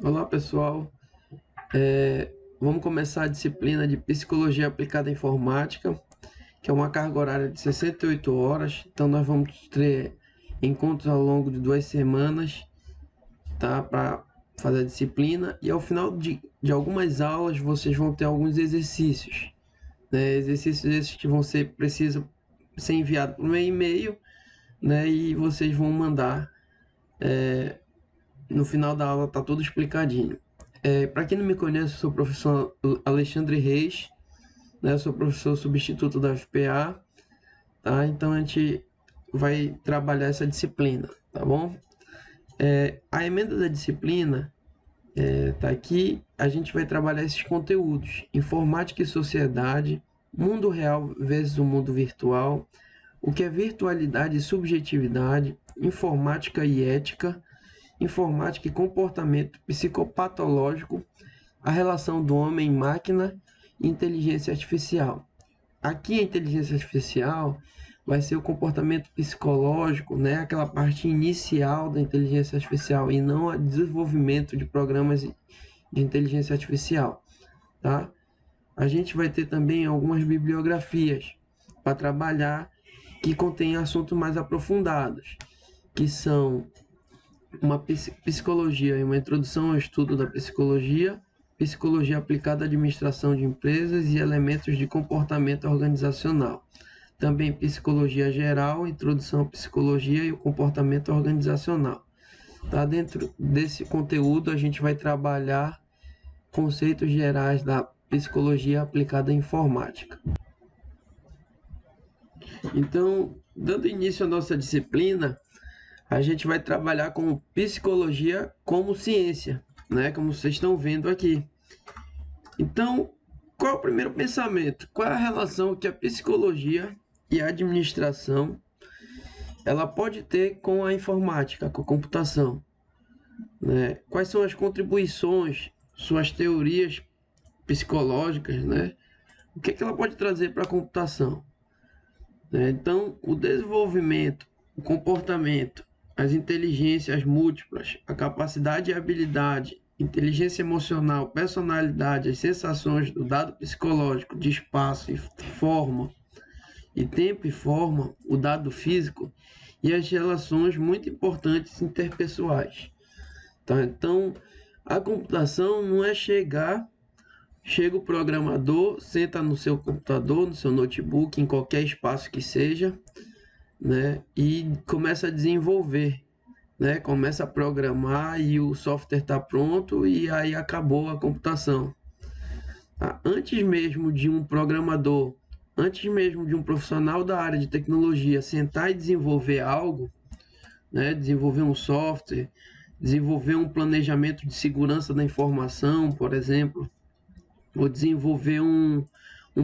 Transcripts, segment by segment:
Olá pessoal, vamos começar a disciplina de Psicologia Aplicada à Informática, que é uma carga horária de 68 horas. Então nós vamos ter encontros ao longo de 2 semanas, tá? Para fazer a disciplina, e ao final de algumas aulas vocês vão ter alguns exercícios, né? Exercícios esses que vão ser precisam ser enviados por um e-mail, né? E vocês vão mandar no final da aula, tá tudo explicadinho. Para quem não me conhece, eu sou o professor Alexandre Reis, né? Eu sou professor substituto da FPA, tá? Então a gente vai trabalhar essa disciplina, tá bom? A emenda da disciplina tá aqui. A gente vai trabalhar esses conteúdos: informática e sociedade, mundo real versus o mundo virtual, o que é virtualidade e subjetividade, informática e ética, informática e comportamento psicopatológico, a relação do homem máquina e inteligência artificial. Aqui a inteligência artificial vai ser o comportamento psicológico, né? Aquela parte inicial da inteligência artificial, e não o desenvolvimento de programas de inteligência artificial, tá? A gente vai ter também algumas bibliografias para trabalhar que contêm assuntos mais aprofundados, que são uma psicologia e uma introdução ao estudo da psicologia, psicologia aplicada à administração de empresas e elementos de comportamento organizacional. Também psicologia geral, introdução à psicologia e o comportamento organizacional. Tá? Dentro desse conteúdo, a gente vai trabalhar conceitos gerais da psicologia aplicada à informática. Então, dando início à nossa disciplina, a gente vai trabalhar com psicologia como ciência, né? Como vocês estão vendo aqui. Então, qual é o primeiro pensamento? Qual é a relação que a psicologia e a administração ela pode ter com a informática, com a computação, né? Quais são as contribuições, suas teorias psicológicas, né? O que ela pode trazer para a computação, né? Então, o desenvolvimento, o comportamento, as inteligências múltiplas, a capacidade e habilidade, inteligência emocional, personalidade, as sensações do dado psicológico de espaço e forma, e tempo e forma, o dado físico e as relações muito importantes interpessoais. Tá? Então, a computação não é chega o programador, senta no seu computador, no seu notebook, em qualquer espaço que seja, né, e começa a desenvolver, né, começa a programar e o software está pronto e aí acabou a computação. Tá? Antes mesmo de um programador, antes mesmo de um profissional da área de tecnologia sentar e desenvolver algo, né, desenvolver um software, desenvolver um planejamento de segurança da informação, por exemplo, ou desenvolver um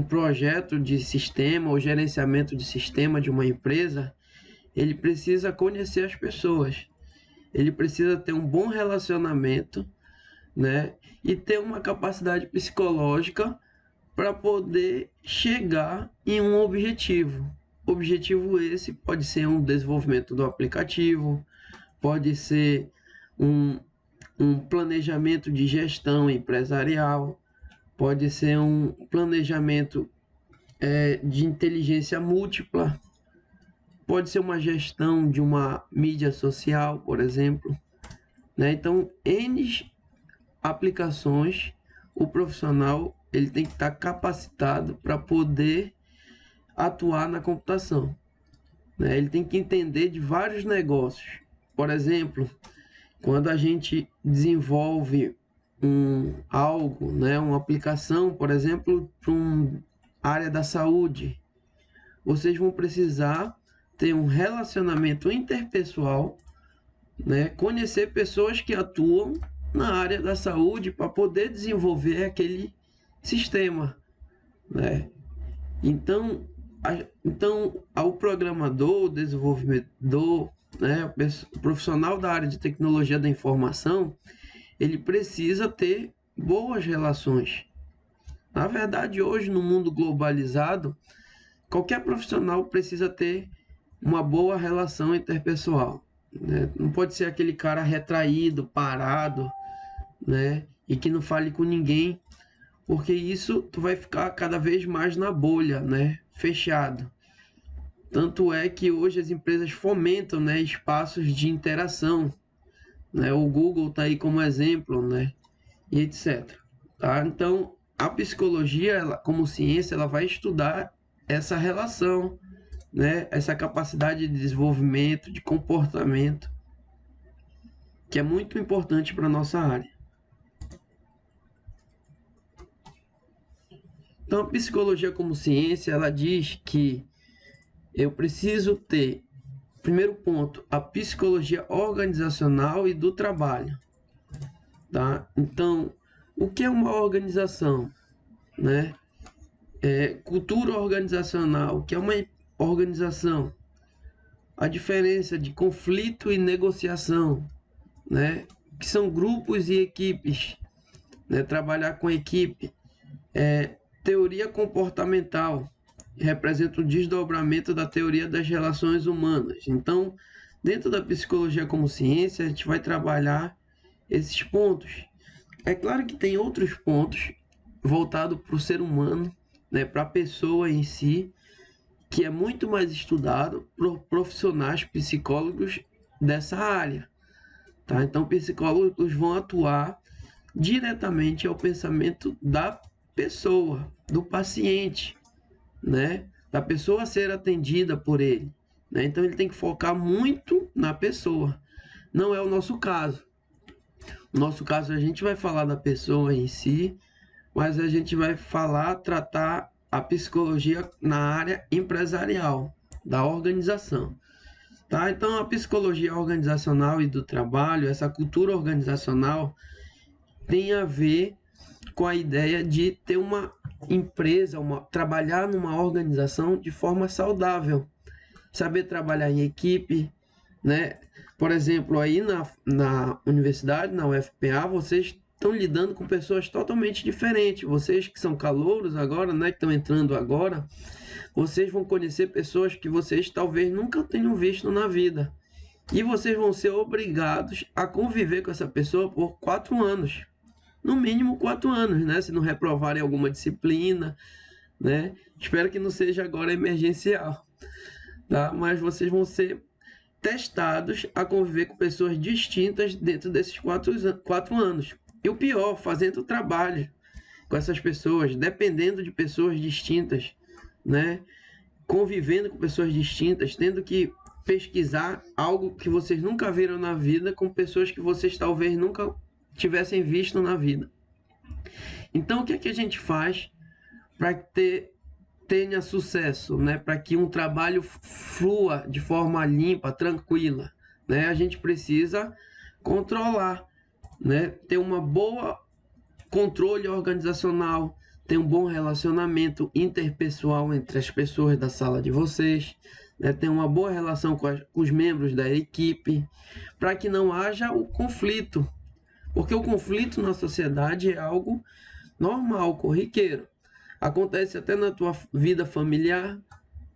projeto de sistema ou gerenciamento de sistema de uma empresa, ele precisa conhecer as pessoas, ele precisa ter um bom relacionamento, né? E ter uma capacidade psicológica para poder chegar em um objetivo. Objetivo esse pode ser um desenvolvimento do aplicativo, pode ser um, um planejamento de gestão empresarial, pode ser um planejamento de inteligência múltipla, pode ser uma gestão de uma mídia social, por exemplo, né? Então, N aplicações, o profissional ele tem que estar capacitado para poder atuar na computação, né? Ele tem que entender de vários negócios. Por exemplo, quando a gente desenvolve algo, né, uma aplicação, por exemplo, para uma área da saúde, vocês vão precisar ter um relacionamento interpessoal, né, conhecer pessoas que atuam na área da saúde para poder desenvolver aquele sistema, né? Então, ao programador, o desenvolvedor, né, o profissional da área de tecnologia da informação, ele precisa ter boas relações. Na verdade, hoje, no mundo globalizado, qualquer profissional precisa ter uma boa relação interpessoal, né? Não pode ser aquele cara retraído, parado, né? E que não fale com ninguém, porque isso tu vai ficar cada vez mais na bolha, né? Fechado. Tanto é que hoje as empresas fomentam, né, espaços de interação, né? O Google tá aí como exemplo, né? E etc. Tá? Então, a psicologia, ela, como ciência, ela vai estudar essa relação, né? Essa capacidade de desenvolvimento, de comportamento, que é muito importante para a nossa área. Então, a psicologia como ciência, ela diz que eu preciso ter, primeiro ponto, a psicologia organizacional e do trabalho, tá? Então, o que é uma organização, né? Cultura organizacional, o que é uma organização? A diferença de conflito e negociação, né? Que são grupos e equipes, né? Trabalhar com equipe. Teoria comportamental representa o desdobramento da teoria das relações humanas. Então, dentro da psicologia como ciência, a gente vai trabalhar esses pontos. É claro que tem outros pontos voltados para o ser humano, né, para a pessoa em si, que é muito mais estudado por profissionais psicólogos dessa área. Tá? Então, psicólogos vão atuar diretamente ao pensamento da pessoa, do paciente, né? Da pessoa ser atendida por ele, né? Então ele tem que focar muito na pessoa. Não é o nosso caso. No nosso caso a gente vai falar da pessoa em si, mas a gente vai tratar a psicologia na área empresarial, da organização. Tá? Então a psicologia organizacional e do trabalho, essa cultura organizacional tem a ver com a ideia de ter uma empresa, trabalhar numa organização de forma saudável, saber trabalhar em equipe, né? Por exemplo, aí na universidade, na UFPA, vocês estão lidando com pessoas totalmente diferentes. Vocês que são calouros agora, né, que estão entrando agora, vocês vão conhecer pessoas que vocês talvez nunca tenham visto na vida. E vocês vão ser obrigados a conviver com essa pessoa por 4 anos. No mínimo 4 anos, né? Se não reprovarem alguma disciplina, né? Espero que não seja agora emergencial, tá? Mas vocês vão ser testados a conviver com pessoas distintas dentro desses 4 anos. E o pior, fazendo trabalho com essas pessoas, dependendo de pessoas distintas, né? Convivendo com pessoas distintas, tendo que pesquisar algo que vocês nunca viram na vida com pessoas que vocês talvez nunca tivessem visto na vida. Então, o que é que a gente faz para tenha sucesso, né? Para que um trabalho flua de forma limpa, tranquila, né? A gente precisa controlar, né? Ter uma boa controle organizacional, ter um bom relacionamento interpessoal entre as pessoas da sala de vocês, né? Ter uma boa relação com os membros da equipe, para que não haja o conflito, porque o conflito na sociedade é algo normal, corriqueiro. Acontece até na tua vida familiar,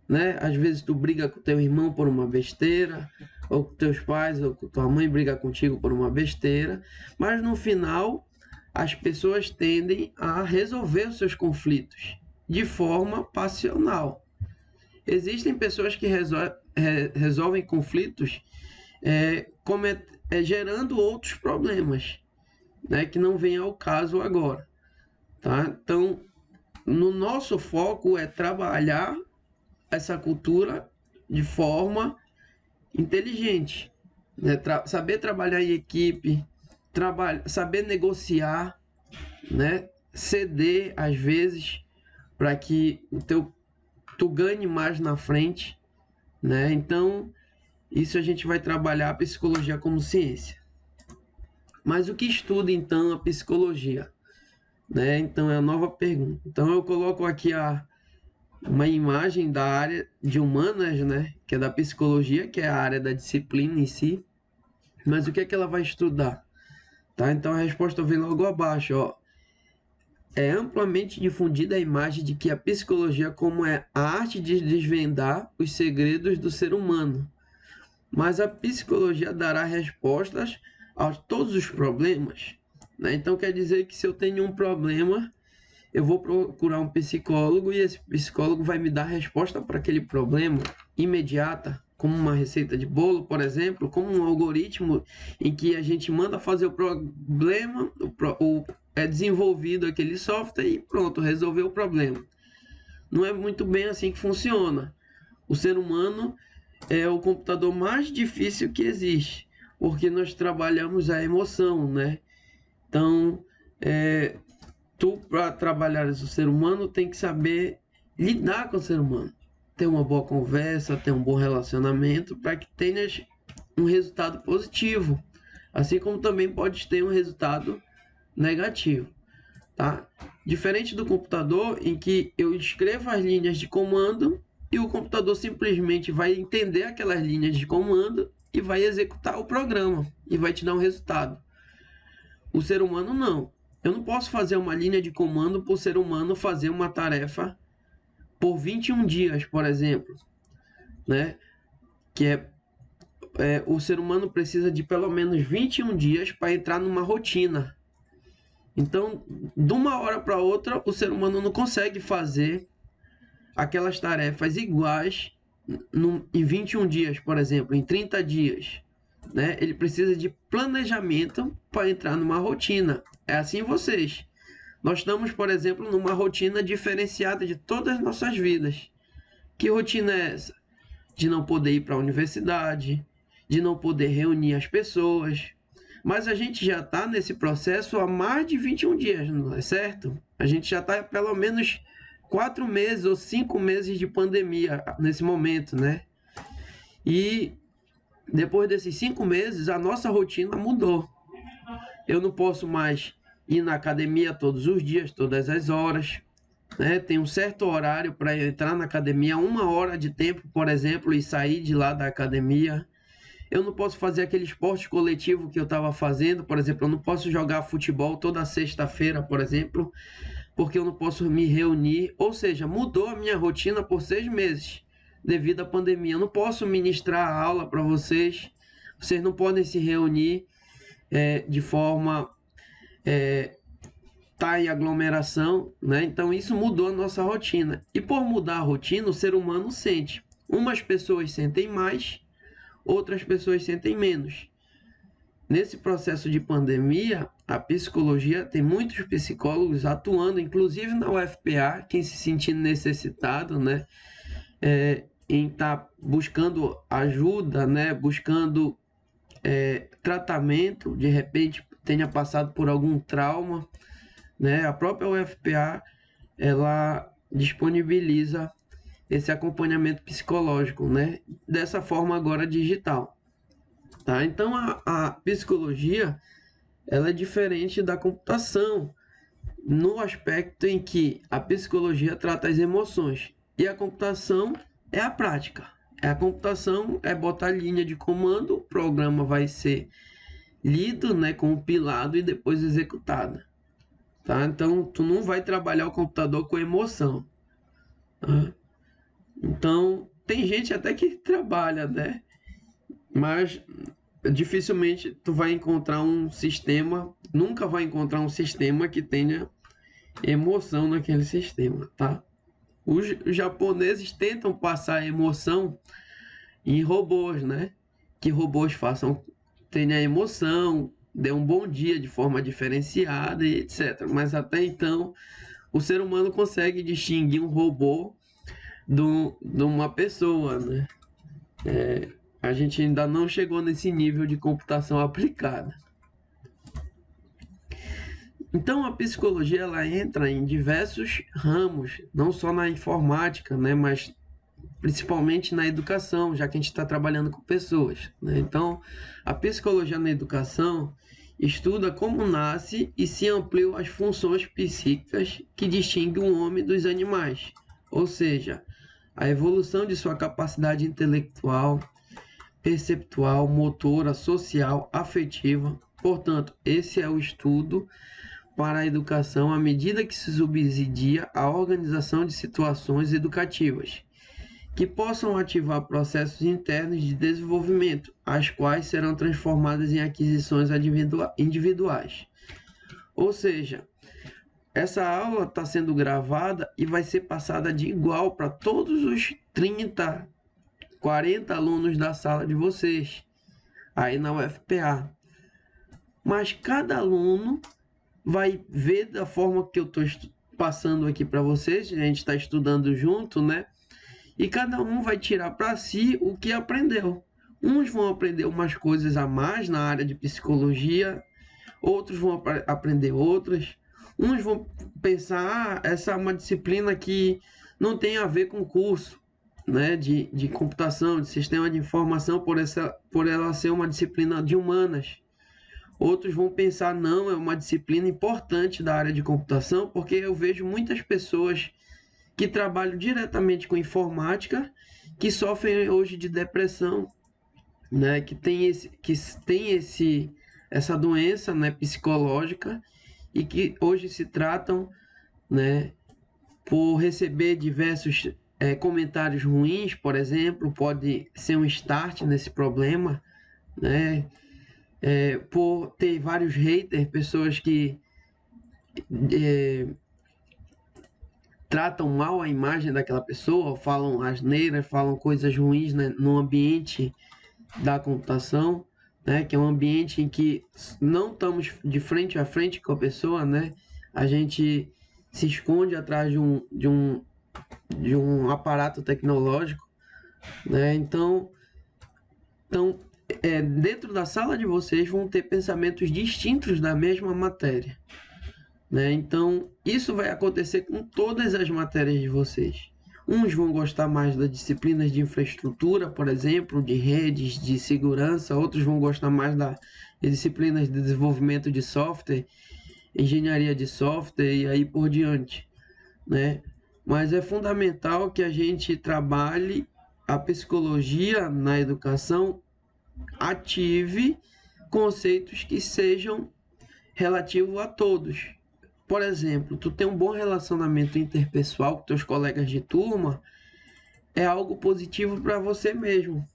né? Às vezes tu briga com teu irmão por uma besteira, ou com teus pais, ou com tua mãe briga contigo por uma besteira, mas no final as pessoas tendem a resolver os seus conflitos de forma passional. Existem pessoas que resolvem conflitos gerando outros problemas, né, que não vem ao caso agora, tá? Então, no nosso foco é trabalhar essa cultura de forma inteligente, né? Saber trabalhar em equipe, saber negociar, né? Ceder às vezes para que tu ganhe mais na frente, né? Então, isso a gente vai trabalhar a psicologia como ciência. Mas o que estuda então a psicologia? Né? Então é a nova pergunta. Então eu coloco aqui uma imagem da área de humanas, né? Que é da psicologia, que é a área da disciplina em si. Mas o que é que ela vai estudar? Tá? Então a resposta vem logo abaixo, ó. É amplamente difundida a imagem de que a psicologia como é a arte de desvendar os segredos do ser humano. Mas a psicologia dará respostas a todos os problemas? né? Então quer dizer que se eu tenho um problema, eu vou procurar um psicólogo e esse psicólogo vai me dar resposta para aquele problema imediata, como uma receita de bolo, por exemplo, como um algoritmo em que a gente manda fazer o problema, é desenvolvido aquele software e pronto, resolveu o problema. Não é muito bem assim que funciona. O ser humano é o computador mais difícil que existe, porque nós trabalhamos a emoção, né? Então, tu para trabalhar o ser humano tem que saber lidar com o ser humano, ter uma boa conversa, ter um bom relacionamento para que tenhas um resultado positivo, assim como também pode ter um resultado negativo, tá? Diferente do computador em que eu escrevo as linhas de comando e o computador simplesmente vai entender aquelas linhas de comando e vai executar o programa e vai te dar um resultado. O ser humano não. Eu não posso fazer uma linha de comando para o ser humano fazer uma tarefa por 21 dias, por exemplo, né? Que o ser humano precisa de pelo menos 21 dias para entrar numa rotina. Então, de uma hora para outra, o ser humano não consegue fazer aquelas tarefas iguais em 21 dias, por exemplo, em 30 dias. Né? Ele precisa de planejamento para entrar numa rotina. É assim vocês. Nós estamos, por exemplo, numa rotina diferenciada de todas as nossas vidas. Que rotina é essa? De não poder ir para a universidade, de não poder reunir as pessoas. Mas a gente já está nesse processo há mais de 21 dias, não é certo? A gente já está pelo menos 4 meses ou 5 meses de pandemia nesse momento, né? E depois desses 5 meses, a nossa rotina mudou. Eu não posso mais ir na academia todos os dias, todas as horas, né? Tem um certo horário para entrar na academia, 1 hora de tempo, por exemplo, e sair de lá da academia. Eu não posso fazer aquele esporte coletivo que eu estava fazendo, por exemplo, eu não posso jogar futebol toda sexta-feira, por exemplo, porque eu não posso me reunir. Ou seja, mudou a minha rotina por 6 meses devido à pandemia. Eu não posso ministrar a aula para vocês, vocês não podem se reunir de forma tá em aglomeração, né? Então isso mudou a nossa rotina. E por mudar a rotina, o ser humano sente. Umas pessoas sentem mais, outras pessoas sentem menos. Nesse processo de pandemia, a psicologia tem muitos psicólogos atuando, inclusive na UFPA, quem se sentindo necessitado, né? Em estar buscando ajuda, né? Buscando tratamento, de repente tenha passado por algum trauma, né? A própria UFPA ela disponibiliza esse acompanhamento psicológico, né? Dessa forma agora digital, tá? Então a psicologia ela é diferente da computação no aspecto em que a psicologia trata as emoções e a computação é a prática. A computação é botar linha de comando, o programa vai ser lido, né, compilado e depois executado. Tá? Então, tu não vai trabalhar o computador com emoção. Tá? Então, tem gente até que trabalha, né? Mas dificilmente tu vai encontrar um sistema, nunca vai encontrar um sistema que tenha emoção naquele sistema, tá? Os japoneses tentam passar emoção em robôs, né? Que robôs tenham emoção, dê um bom dia de forma diferenciada e etc. Mas até então, o ser humano consegue distinguir um robô de uma pessoa, né? A gente ainda não chegou nesse nível de computação aplicada. Então, a psicologia ela entra em diversos ramos, não só na informática, né? Mas principalmente na educação, já que a gente está trabalhando com pessoas, né? Então, a psicologia na educação estuda como nasce e se ampliam as funções psíquicas que distinguem o homem dos animais, ou seja, a evolução de sua capacidade intelectual, perceptual, motora, social, afetiva. Portanto, esse é o estudo para a educação à medida que se subsidia a organização de situações educativas que possam ativar processos internos de desenvolvimento, as quais serão transformadas em aquisições individuais. Ou seja, essa aula está sendo gravada e vai ser passada de igual para todos os 30, 40 alunos da sala de vocês, aí na UFPA. Mas cada aluno vai ver da forma que eu estou passando aqui para vocês, a gente está estudando junto, né? E cada um vai tirar para si o que aprendeu. Uns vão aprender umas coisas a mais na área de psicologia, outros vão aprender outras. Uns vão pensar, essa é uma disciplina que não tem a ver com o curso, né, de computação, de sistema de informação, por ela ser uma disciplina de humanas. Outros vão pensar, não, é uma disciplina importante da área de computação, porque eu vejo muitas pessoas que trabalham diretamente com informática, que sofrem hoje de depressão, né, que tem essa doença, né, psicológica, e que hoje se tratam, né, por receber diversos comentários ruins, por exemplo, pode ser um start nesse problema, né, por ter vários haters, pessoas que tratam mal a imagem daquela pessoa, falam asneiras, falam coisas ruins, né, no ambiente da computação, né, que é um ambiente em que não estamos de frente a frente com a pessoa, né, a gente se esconde atrás de um aparato tecnológico, né, então dentro da sala de vocês vão ter pensamentos distintos da mesma matéria, né? Então, isso vai acontecer com todas as matérias de vocês. Uns vão gostar mais das disciplinas de infraestrutura, por exemplo, de redes, de segurança. Outros vão gostar mais das disciplinas de desenvolvimento de software, engenharia de software e aí por diante, né? Mas é fundamental que a gente trabalhe a psicologia na educação, ative conceitos que sejam relativos a todos. Por exemplo, tu tem um bom relacionamento interpessoal com teus colegas de turma, é algo positivo para você mesmo,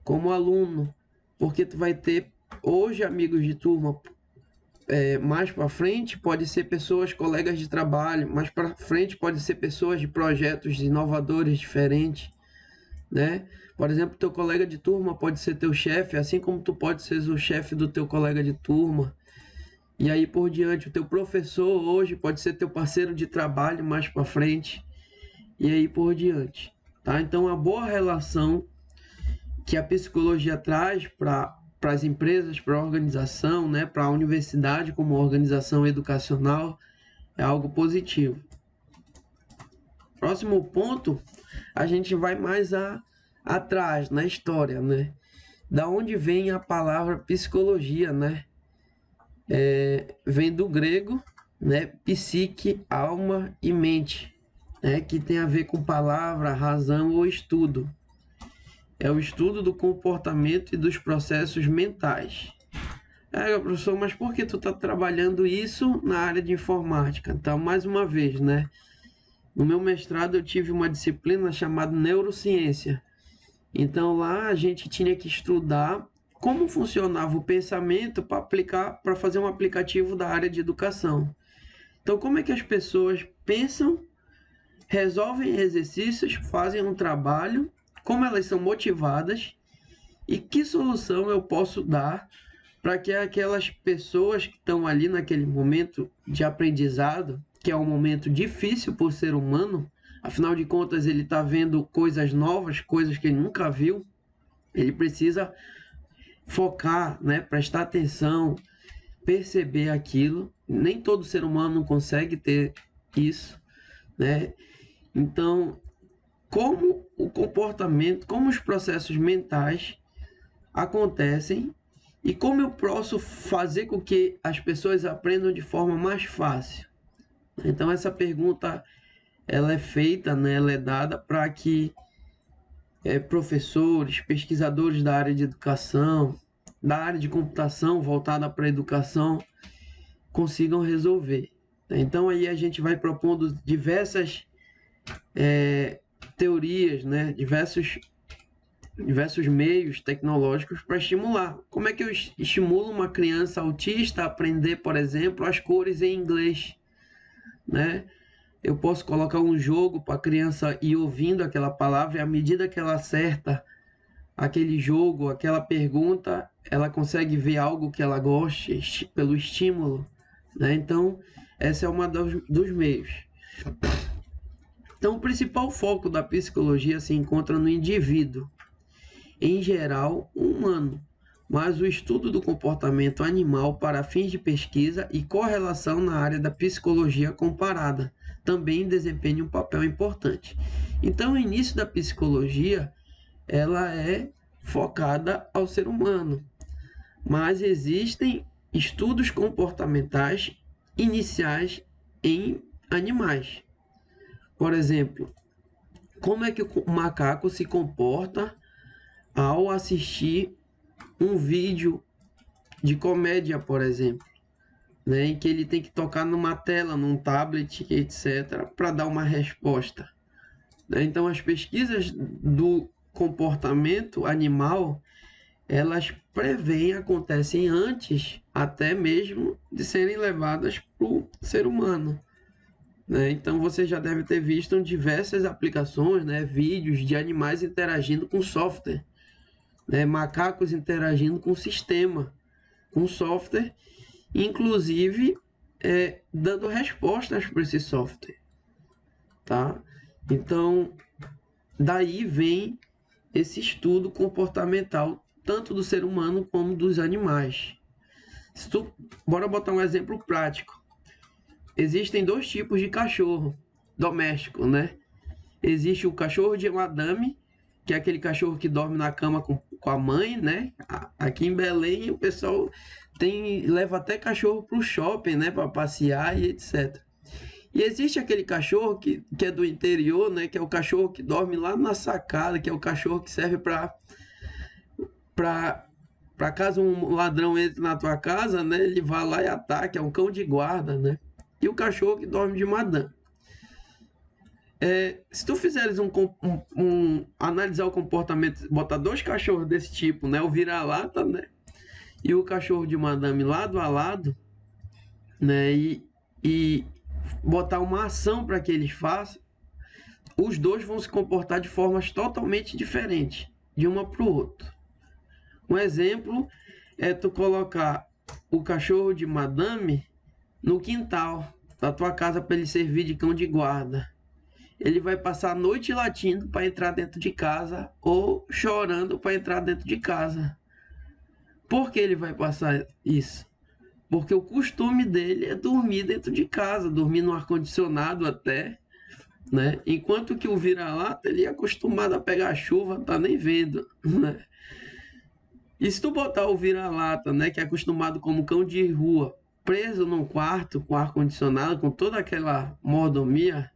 como aluno, porque tu vai ter hoje amigos de turma, mais para frente pode ser pessoas, colegas de trabalho, mais para frente pode ser pessoas de projetos inovadores diferentes, né? Por exemplo, teu colega de turma pode ser teu chefe, assim como tu pode ser o chefe do teu colega de turma. E aí por diante, o teu professor hoje pode ser teu parceiro de trabalho mais para frente. E aí por diante, tá? Então a boa relação que a psicologia traz para as empresas, para a organização, né, para a universidade como organização educacional é algo positivo. Próximo ponto, a gente vai mais atrás na história, né? Da onde vem a palavra psicologia, né? Vem do grego, né? Psique, alma e mente, né? Que tem a ver com palavra, razão ou estudo. É o estudo do comportamento e dos processos mentais. Professor, mas por que tu está trabalhando isso na área de informática? Então, mais uma vez, né? No meu mestrado eu tive uma disciplina chamada neurociência. Então lá a gente tinha que estudar como funcionava o pensamento para aplicar, para fazer um aplicativo da área de educação. Então, como é que as pessoas pensam, resolvem exercícios, fazem um trabalho, como elas são motivadas e que solução eu posso dar para que aquelas pessoas que estão ali naquele momento de aprendizado, que é um momento difícil por ser humano, afinal de contas ele está vendo coisas novas, coisas que ele nunca viu, ele precisa focar, né, prestar atenção, perceber aquilo. Nem todo ser humano consegue ter isso, né? Então, como o comportamento, como os processos mentais acontecem e como eu posso fazer com que as pessoas aprendam de forma mais fácil. Então essa pergunta ela é feita, né, ela é dada para que professores, pesquisadores da área de educação, da área de computação voltada para a educação consigam resolver. Então aí a gente vai propondo diversas teorias, né, diversos diversos meios tecnológicos para estimular. Como é que eu estimulo uma criança autista a aprender, por exemplo, as cores em inglês, né? Eu posso colocar um jogo para a criança ir ouvindo aquela palavra e à medida que ela acerta aquele jogo, aquela pergunta, ela consegue ver algo que ela goste pelo estímulo, né? Então, essa é uma dos meios. Então, o principal foco da psicologia se encontra no indivíduo, em geral, humano, mas o estudo do comportamento animal para fins de pesquisa e correlação na área da psicologia comparada também desempenha um papel importante. Então, o início da psicologia, ela é focada ao ser humano, mas existem estudos comportamentais iniciais em animais. Por exemplo, como é que o macaco se comporta ao assistir um vídeo de comédia, por exemplo, né, em que ele tem que tocar numa tela, num tablet, etc., para dar uma resposta. Né? Então, as pesquisas do comportamento animal, elas preveem, acontecem antes até mesmo de serem levadas para o ser humano. Né? Então, você já deve ter visto diversas aplicações, né, vídeos de animais interagindo com software. Né, macacos interagindo com o sistema, com o software, inclusive dando respostas para esse software, tá? Então, daí vem esse estudo comportamental, tanto do ser humano como dos animais. Bora botar um exemplo prático. Existem dois tipos de cachorro doméstico, né? Existe o cachorro de madame, que é aquele cachorro que dorme na cama com a mãe, né? Aqui em Belém o pessoal leva até cachorro para o shopping, né? Para passear e etc. E existe aquele cachorro que é do interior, né? Que é o cachorro que dorme lá na sacada, que é o cachorro que serve para caso um ladrão entre na tua casa, né? Ele vai lá e ataque, é um cão de guarda, né? E o cachorro que dorme de madame. Se tu fizeres analisar o comportamento, botar dois cachorros desse tipo, né, o vira-lata, né, e o cachorro de madame lado a lado, né, e botar uma ação para que eles façam, os dois vão se comportar de formas totalmente diferentes, de uma para o outro. Um exemplo é tu colocar o cachorro de madame no quintal da tua casa para ele servir de cão de guarda. Ele vai passar a noite latindo para entrar dentro de casa ou chorando para entrar dentro de casa. Por que ele vai passar isso? Porque o costume dele é dormir dentro de casa, dormir no ar-condicionado até, né? Enquanto que o vira-lata, ele é acostumado a pegar chuva, não tá nem vendo, né? E se tu botar o vira-lata, né, que é acostumado como cão de rua, preso num quarto com ar-condicionado, com toda aquela mordomia,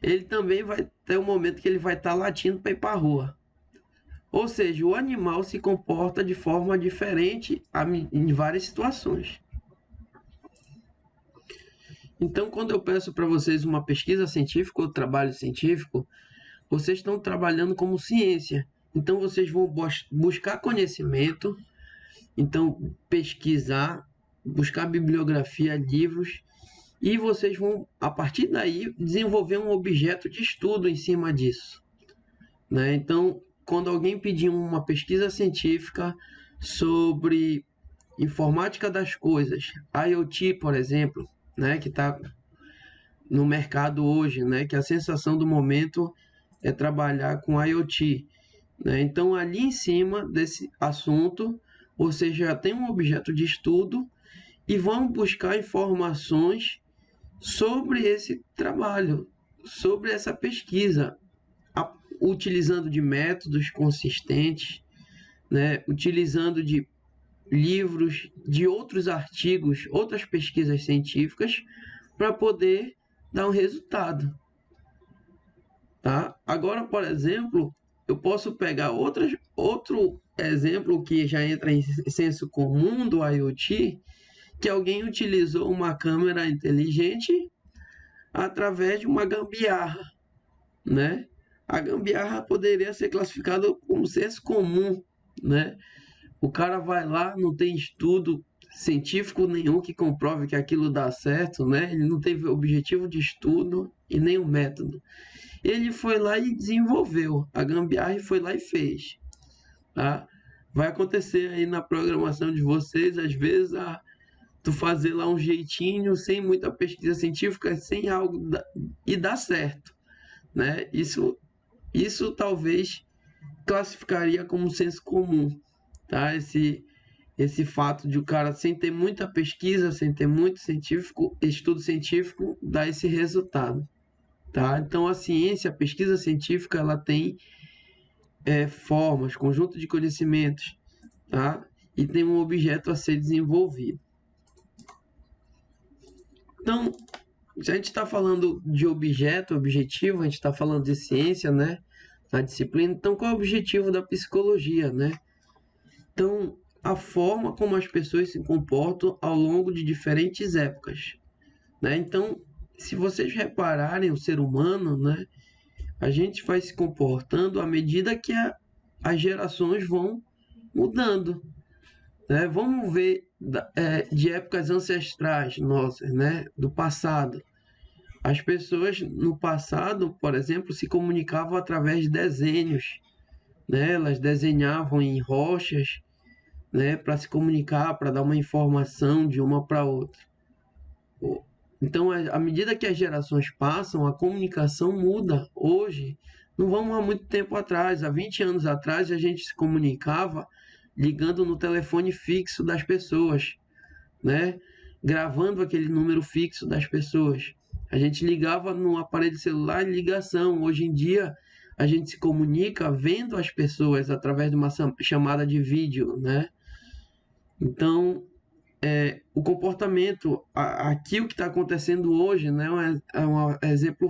ele também vai ter um momento que ele vai estar latindo para ir para a rua. Ou seja, o animal se comporta de forma diferente em várias situações. Então, quando eu peço para vocês uma pesquisa científica ou trabalho científico, vocês estão trabalhando como ciência. Então, vocês vão buscar conhecimento, então pesquisar, buscar bibliografia, livros, e vocês vão, a partir daí, desenvolver um objeto de estudo em cima disso. Né? Então, quando alguém pedir uma pesquisa científica sobre informática das coisas, IoT, por exemplo, né, que está no mercado hoje, né, que a sensação do momento é trabalhar com IoT. Né? Então, ali em cima desse assunto, você já tem um objeto de estudo e vão buscar informações sobre esse trabalho, sobre essa pesquisa, utilizando de métodos consistentes, né, utilizando de livros, de outros artigos, outras pesquisas científicas, para poder dar um resultado. Tá? Agora, por exemplo, eu posso pegar outro exemplo que já entra em senso comum do IoT, que alguém utilizou uma câmera inteligente através de uma gambiarra, né? A gambiarra poderia ser classificada como senso comum, né? O cara vai lá, não tem estudo científico nenhum que comprove que aquilo dá certo, né? Ele não teve objetivo de estudo e nem o método. Ele foi lá e desenvolveu a gambiarra e foi lá e fez, tá? Vai acontecer aí na programação de vocês, às vezes, tu fazer lá um jeitinho, sem muita pesquisa científica, sem algo, e dá certo, né? Isso talvez classificaria como senso comum, tá? Esse fato de o cara, sem ter muita pesquisa, sem ter muito estudo científico, dar esse resultado, tá? Então a ciência, a pesquisa científica, ela tem formas, conjunto de conhecimentos, tá? E tem um objeto a ser desenvolvido. Então, se a gente está falando de objetivo, a gente está falando de ciência, né? Na disciplina. Então, qual é o objetivo da psicologia, né? Então, a forma como as pessoas se comportam ao longo de diferentes épocas, né? Então, se vocês repararem o ser humano, né? A gente vai se comportando à medida que as gerações vão mudando, né? Vamos ver de épocas ancestrais nossas, né? Do passado. As pessoas no passado, por exemplo, se comunicavam através de desenhos, né? Elas desenhavam em rochas, né? Para se comunicar, para dar uma informação de uma para outra. Então, à medida que as gerações passam, a comunicação muda. Hoje, não vamos há muito tempo atrás, há 20 anos atrás, a gente se comunicava ligando no telefone fixo das pessoas, né? Gravando aquele número fixo das pessoas. A gente ligava no aparelho celular em ligação. Hoje em dia, a gente se comunica vendo as pessoas através de uma chamada de vídeo, né? Então, o comportamento, aqui o que está acontecendo hoje, né, é um exemplo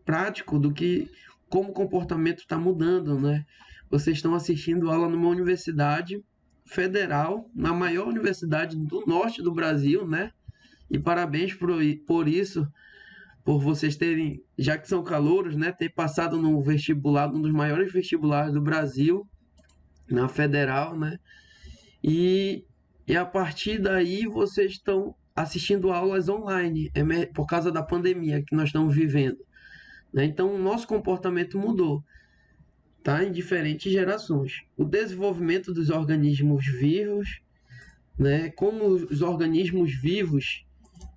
prático do que como o comportamento está mudando, né? Vocês estão assistindo aula numa universidade federal, na maior universidade do norte do Brasil, né? E parabéns por isso, por vocês terem, já que são calouros, né, ter passado no vestibular, um dos maiores vestibulares do Brasil, na federal, né? E, e a partir daí vocês estão assistindo aulas online, por causa da pandemia que nós estamos vivendo, né? Então o nosso comportamento mudou, tá? Em diferentes gerações. O desenvolvimento dos organismos vivos, né? Como os organismos vivos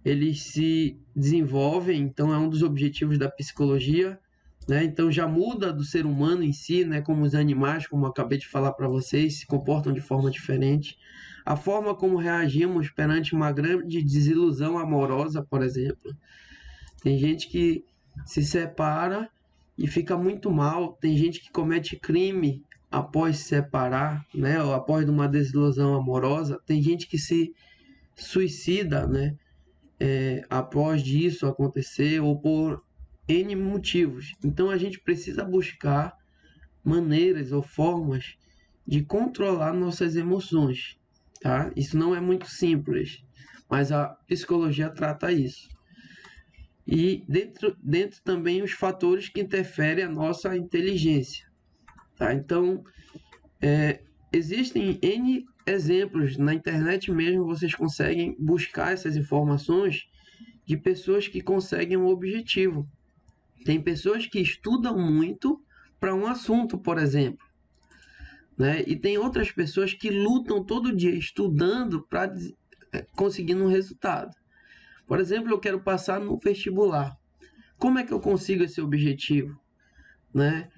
eles se desenvolvem, então é um dos objetivos da psicologia, né? Então já muda do ser humano em si, né? Como os animais, como eu acabei de falar para vocês, se comportam de forma diferente. A forma como reagimos perante uma grande desilusão amorosa, por exemplo. Tem gente que se separa e fica muito mal. Tem gente que comete crime após se separar, né? Ou após uma desilusão amorosa. Tem gente que se suicida, né? Após disso acontecer ou por N motivos. Então a gente precisa buscar maneiras ou formas de controlar nossas emoções, tá? Isso não é muito simples, mas a psicologia trata isso. E dentro também os fatores que interferem a nossa inteligência, tá? Então, existem N exemplos na internet mesmo, vocês conseguem buscar essas informações de pessoas que conseguem um objetivo. Tem pessoas que estudam muito para um assunto, por exemplo, né? E tem outras pessoas que lutam todo dia estudando para conseguir um resultado. Por exemplo, eu quero passar no vestibular. Como é que eu consigo esse objetivo, né?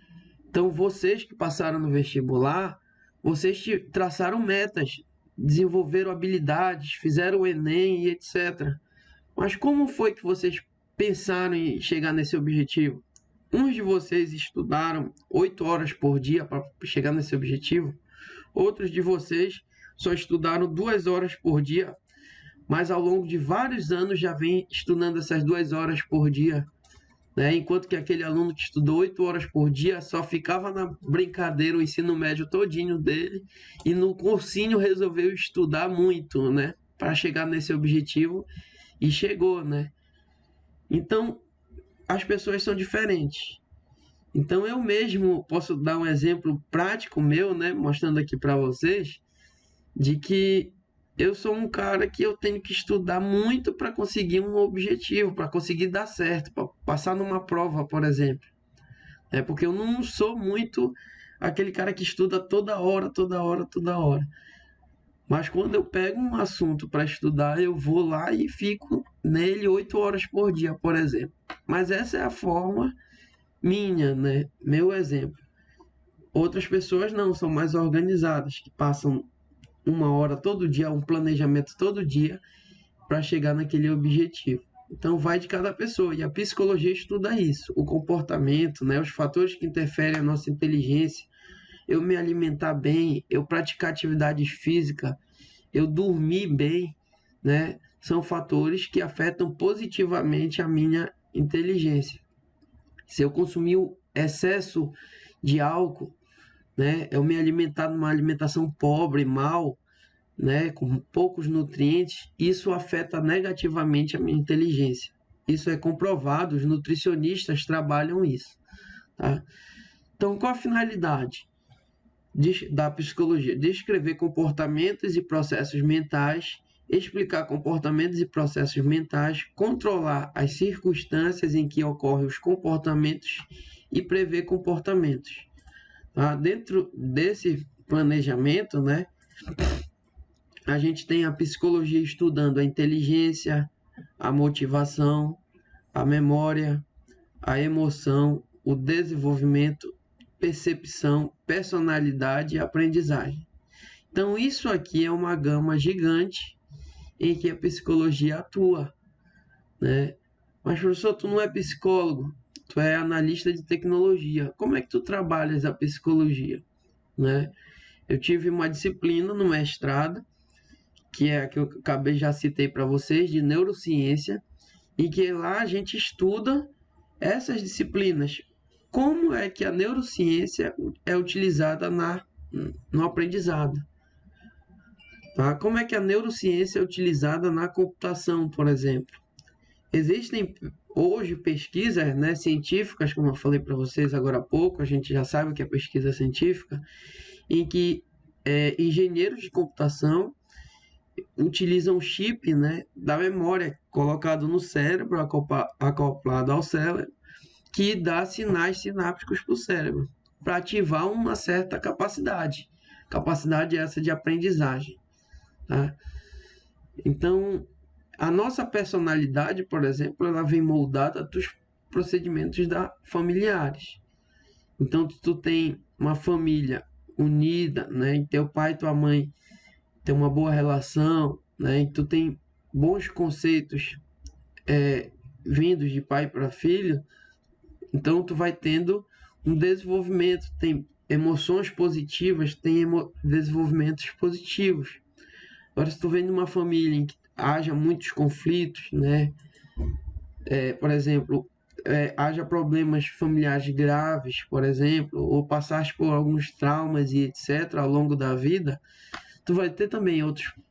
Então, vocês que passaram no vestibular, vocês traçaram metas, desenvolveram habilidades, fizeram o Enem e etc. Mas como foi que vocês pensaram em chegar nesse objetivo? Uns de vocês estudaram 8 horas por dia para chegar nesse objetivo. Outros de vocês só estudaram 2 horas por dia, mas ao longo de vários anos já vem estudando essas 2 horas por dia, né? Enquanto que aquele aluno que estudou 8 horas por dia só ficava na brincadeira o ensino médio todinho dele e no cursinho resolveu estudar muito, né? Para chegar nesse objetivo e chegou, né? Então, as pessoas são diferentes. Então eu mesmo posso dar um exemplo prático meu, né, mostrando aqui para vocês, de que eu sou um cara que eu tenho que estudar muito para conseguir um objetivo, para conseguir dar certo, para passar numa prova, por exemplo. É porque eu não sou muito aquele cara que estuda toda hora, toda hora, toda hora. Mas quando eu pego um assunto para estudar, eu vou lá e fico nele 8 horas por dia, por exemplo. Mas essa é a forma minha, né? Meu exemplo. Outras pessoas não, são mais organizadas, que passam 1 hora todo dia, um planejamento todo dia para chegar naquele objetivo. Então vai de cada pessoa e a psicologia estuda isso, o comportamento, né, os fatores que interferem na nossa inteligência, eu me alimentar bem, eu praticar atividade física, eu dormir bem, né, são fatores que afetam positivamente a minha inteligência. Se eu consumir excesso de álcool, né, eu me alimentar numa alimentação pobre, mal, né, com poucos nutrientes, isso afeta negativamente a minha inteligência. Isso é comprovado, os nutricionistas trabalham isso. Tá? Então, qual a finalidade da psicologia? Descrever comportamentos e processos mentais, explicar comportamentos e processos mentais, controlar as circunstâncias em que ocorrem os comportamentos e prever comportamentos. Tá? Dentro desse planejamento, né, a gente tem a psicologia estudando a inteligência, a motivação, a memória, a emoção, o desenvolvimento, percepção, personalidade e aprendizagem. Então, isso aqui é uma gama gigante em que a psicologia atua, né? Mas, professor, tu não é psicólogo, tu é analista de tecnologia. Como é que tu trabalhas a psicologia, né? Eu tive uma disciplina no mestrado que é a que eu acabei já citei para vocês, de neurociência, e que lá a gente estuda essas disciplinas. Como é que a neurociência é utilizada no aprendizado? Tá? Como é que a neurociência é utilizada na computação, por exemplo? Existem hoje pesquisas, né, científicas, como eu falei para vocês agora há pouco, a gente já sabe o que é pesquisa científica, em que engenheiros de computação utilizam um chip, né, da memória colocado no cérebro, acoplado ao cérebro, que dá sinais sinápticos para o cérebro, para ativar uma certa capacidade essa de aprendizagem. Tá? Então, a nossa personalidade, por exemplo, ela vem moldada dos procedimentos familiares. Então, tu tem uma família unida, né, e teu pai e tua mãe tem uma boa relação, né? E tu tem bons conceitos vindos de pai para filho, então tu vai tendo um desenvolvimento, tem emoções positivas, tem desenvolvimentos positivos. Agora, se tu vem de uma família em que haja muitos conflitos, né? Por exemplo, haja problemas familiares graves, por exemplo, ou passares por alguns traumas e etc. ao longo da vida, tu vai ter também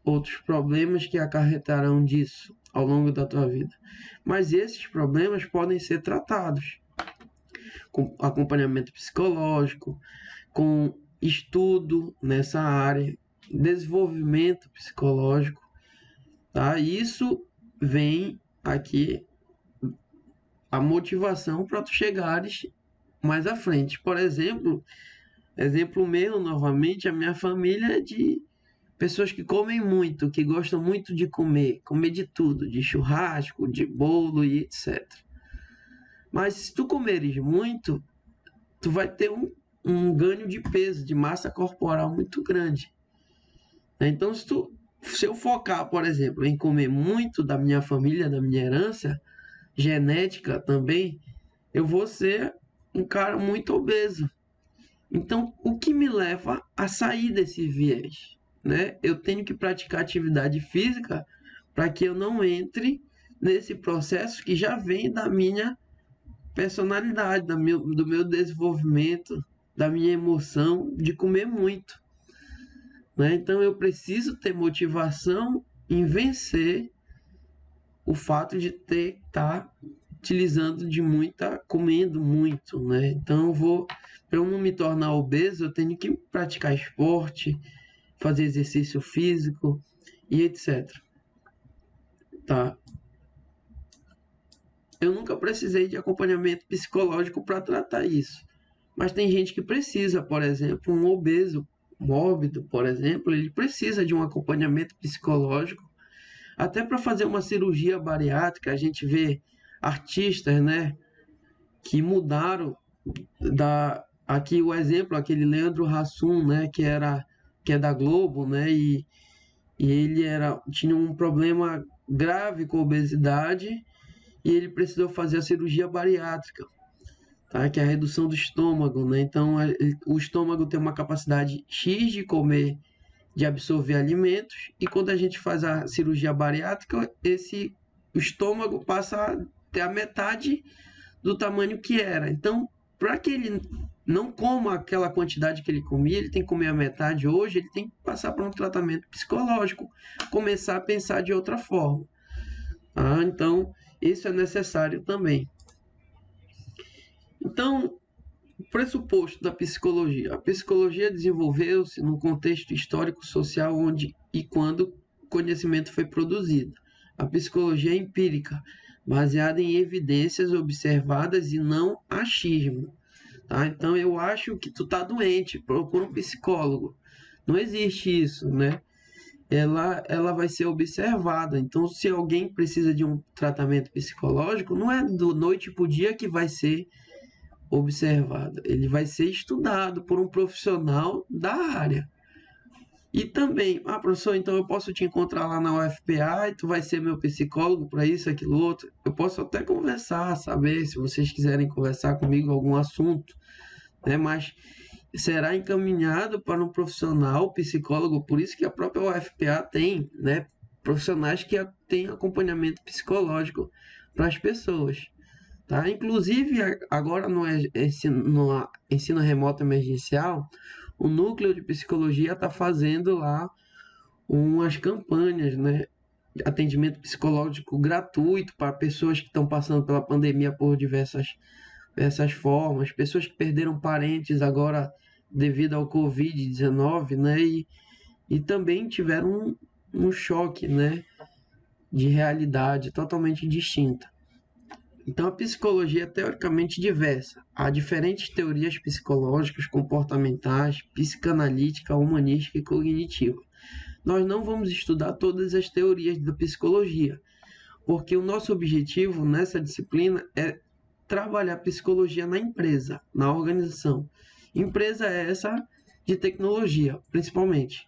outros problemas que acarretarão disso ao longo da tua vida. Mas esses problemas podem ser tratados com acompanhamento psicológico, com estudo nessa área, desenvolvimento psicológico, tá? Isso vem aqui a motivação para tu chegares mais à frente. Por exemplo meu novamente, a minha família é de pessoas que comem muito, que gostam muito de comer de tudo, de churrasco, de bolo e etc. Mas se tu comeres muito, tu vai ter um ganho de peso, de massa corporal muito grande. Então, se eu focar, por exemplo, em comer muito da minha família, da minha herança genética também, eu vou ser um cara muito obeso. Então, o que me leva a sair desse viés? Né? Eu tenho que praticar atividade física para que eu não entre nesse processo que já vem da minha personalidade, do meu desenvolvimento, da minha emoção de comer muito. Né? Então eu preciso ter motivação em vencer o fato de estar utilizando de muita, comendo muito, né? Então para eu não me tornar obeso, eu tenho que praticar esporte, fazer exercício físico e etc. Tá? Eu nunca precisei de acompanhamento psicológico para tratar isso. Mas tem gente que precisa, por exemplo, um obeso mórbido, por exemplo, ele precisa de um acompanhamento psicológico, até para fazer uma cirurgia bariátrica. A gente vê artistas, né, que mudaram aqui o exemplo, aquele Leandro Hassum, né, que é da Globo, né, e ele tinha um problema grave com obesidade e ele precisou fazer a cirurgia bariátrica, tá? Que é a redução do estômago, né? Então, o estômago tem uma capacidade X de comer, de absorver alimentos, e quando a gente faz a cirurgia bariátrica, o estômago passa a ter a metade do tamanho que era. Então, para que ele não coma aquela quantidade que ele comia, ele tem que comer a metade hoje, ele tem que passar por um tratamento psicológico, começar a pensar de outra forma. Tá? Então, isso é necessário também. Então, o pressuposto da psicologia. A psicologia desenvolveu-se num contexto histórico-social onde e quando o conhecimento foi produzido. A psicologia é empírica, baseada em evidências observadas e não achismo. Tá? Então, eu acho que tu tá doente, procura um psicólogo. Não existe isso, né? Ela vai ser observada. Então, se alguém precisa de um tratamento psicológico, não é do noite para o dia que vai ser observado. Ele vai ser estudado por um profissional da área. E também, professor, então eu posso te encontrar lá na UFPA e tu vai ser meu psicólogo para isso, aquilo, outro. Eu posso até conversar, saber, se vocês quiserem conversar comigo algum assunto, né? Mas será encaminhado para um profissional psicólogo, por isso que a própria UFPA tem, né, profissionais que têm acompanhamento psicológico para as pessoas. Tá? Inclusive, agora no ensino remoto emergencial, o núcleo de psicologia está fazendo lá umas campanhas, né? Atendimento psicológico gratuito para pessoas que estão passando pela pandemia por diversas formas, pessoas que perderam parentes agora devido ao Covid-19, né? E também tiveram um choque, né? De realidade totalmente distinta. Então, a psicologia é teoricamente diversa. Há diferentes teorias psicológicas, comportamentais, psicanalítica, humanística e cognitiva. Nós não vamos estudar todas as teorias da psicologia, porque o nosso objetivo nessa disciplina é trabalhar psicologia na empresa, na organização. Empresa é essa de tecnologia, principalmente.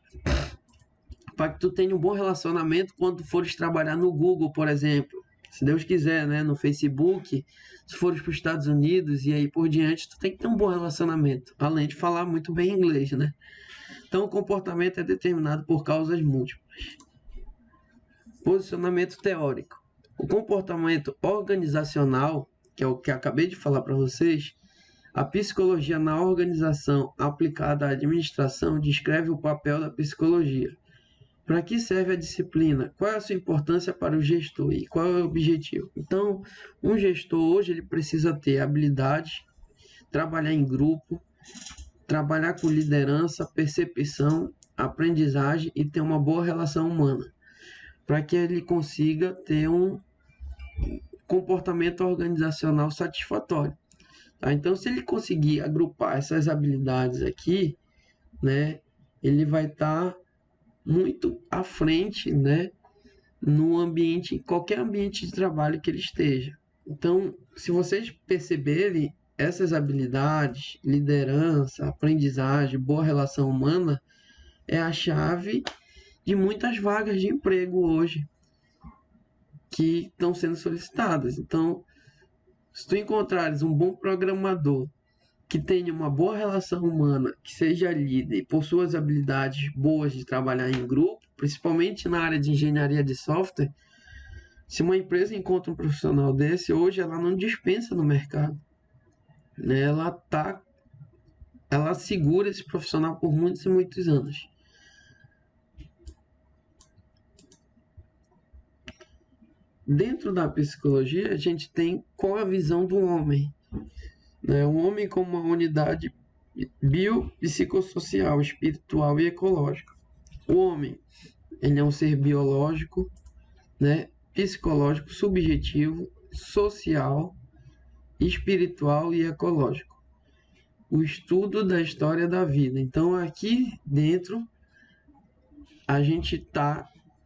Para que tu tenha um bom relacionamento quando fores trabalhar no Google, por exemplo. Se Deus quiser, né, no Facebook, se fores para os Estados Unidos e aí por diante, tu tem que ter um bom relacionamento, além de falar muito bem inglês, né? Então, o comportamento é determinado por causas múltiplas. Posicionamento teórico. O comportamento organizacional, que é o que acabei de falar para vocês, a psicologia na organização aplicada à administração descreve o papel da psicologia. Para que serve a disciplina? Qual é a sua importância para o gestor e qual é o objetivo? Então, um gestor hoje ele precisa ter habilidade, trabalhar em grupo, trabalhar com liderança, percepção, aprendizagem e ter uma boa relação humana, para que ele consiga ter um comportamento organizacional satisfatório. Tá? Então, se ele conseguir agrupar essas habilidades aqui, né, ele vai estar muito à frente, né, no ambiente, em qualquer ambiente de trabalho que ele esteja. Então, se vocês perceberem, essas habilidades, liderança, aprendizagem, boa relação humana, é a chave de muitas vagas de emprego hoje que estão sendo solicitadas. Então, se tu encontrares um bom programador que tenha uma boa relação humana, que seja líder e possua as habilidades boas de trabalhar em grupo, principalmente na área de engenharia de software, se uma empresa encontra um profissional desse, hoje ela não dispensa no mercado. Né? Ela segura esse profissional por muitos e muitos anos. dentro da psicologia, a gente tem qual a visão do homem, né? O homem como uma unidade biopsicossocial, espiritual e ecológica. O homem, ele é um ser biológico, né? Psicológico, subjetivo, social, espiritual e ecológico. O estudo da história da vida. Então, aqui dentro, a gente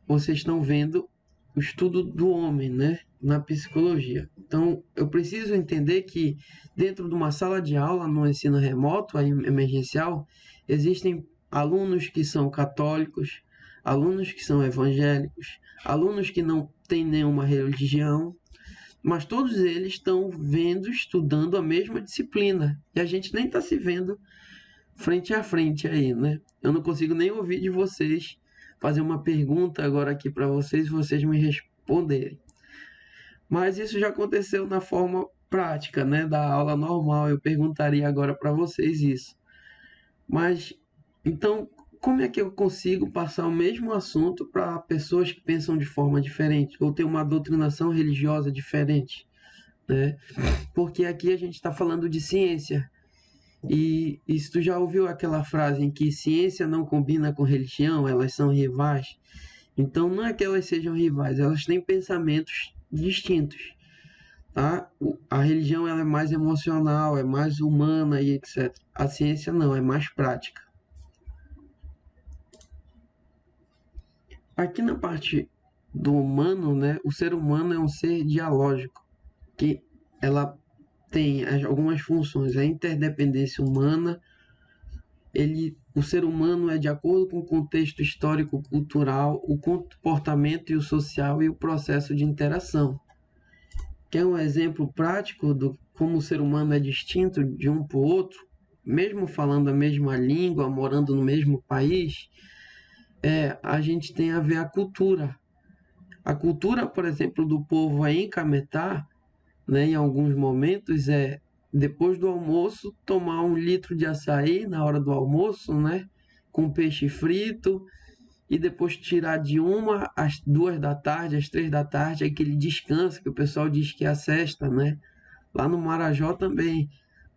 vocês estão vendo o estudo do homem, né, na psicologia. Então, eu preciso entender que dentro de uma sala de aula, no ensino remoto, emergencial, existem alunos que são católicos, alunos que são evangélicos, alunos que não têm nenhuma religião, mas todos eles estão estudando a mesma disciplina, e a gente nem está se vendo frente a frente aí, né? Eu não consigo nem ouvir de vocês, fazer uma pergunta agora aqui para vocês, vocês me responderem. Mas isso já aconteceu na forma prática, né, da aula normal, eu perguntaria agora para vocês isso. Mas, então, como é que eu consigo passar o mesmo assunto para pessoas que pensam de forma diferente, ou têm uma doutrinação religiosa diferente, né? Porque aqui a gente está falando de ciência, e se tu já ouviu aquela frase em que ciência não combina com religião, elas são rivais? Então não é que elas sejam rivais, elas têm pensamentos distintos, tá? A religião ela é mais emocional, é mais humana e etc. A ciência não, é mais prática. Aqui na parte do humano, né, o ser humano é um ser dialógico, que ela tem algumas funções, a interdependência humana, o ser humano é de acordo com o contexto histórico-cultural, o comportamento e o social e o processo de interação. Quer um exemplo prático do como o ser humano é distinto de um para o outro, mesmo falando a mesma língua, morando no mesmo país? A gente tem a ver a cultura. A cultura, por exemplo, do povo aí em Cametá, né, em alguns momentos, depois do almoço, tomar 1 litro de açaí na hora do almoço, né, com peixe frito, e depois tirar de 1 às 2 da tarde, às 3 da tarde, aquele descanso que o pessoal diz que é a sesta, né? Lá no Marajó também.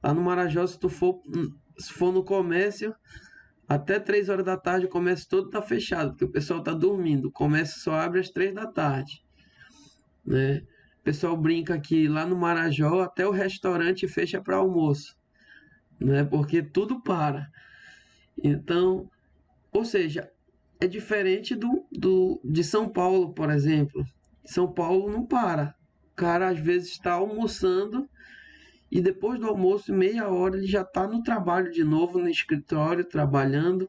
Lá no Marajó, se for no comércio, até 3 horas da tarde o comércio todo está fechado, porque o pessoal está dormindo. O comércio só abre às 3 da tarde, né? O pessoal brinca que lá no Marajó até o restaurante fecha para almoço, né? Porque tudo para. Então, ou seja, é diferente de São Paulo, por exemplo. São Paulo não para. O cara às vezes está almoçando e depois do almoço, meia hora, ele já está no trabalho de novo, no escritório, trabalhando,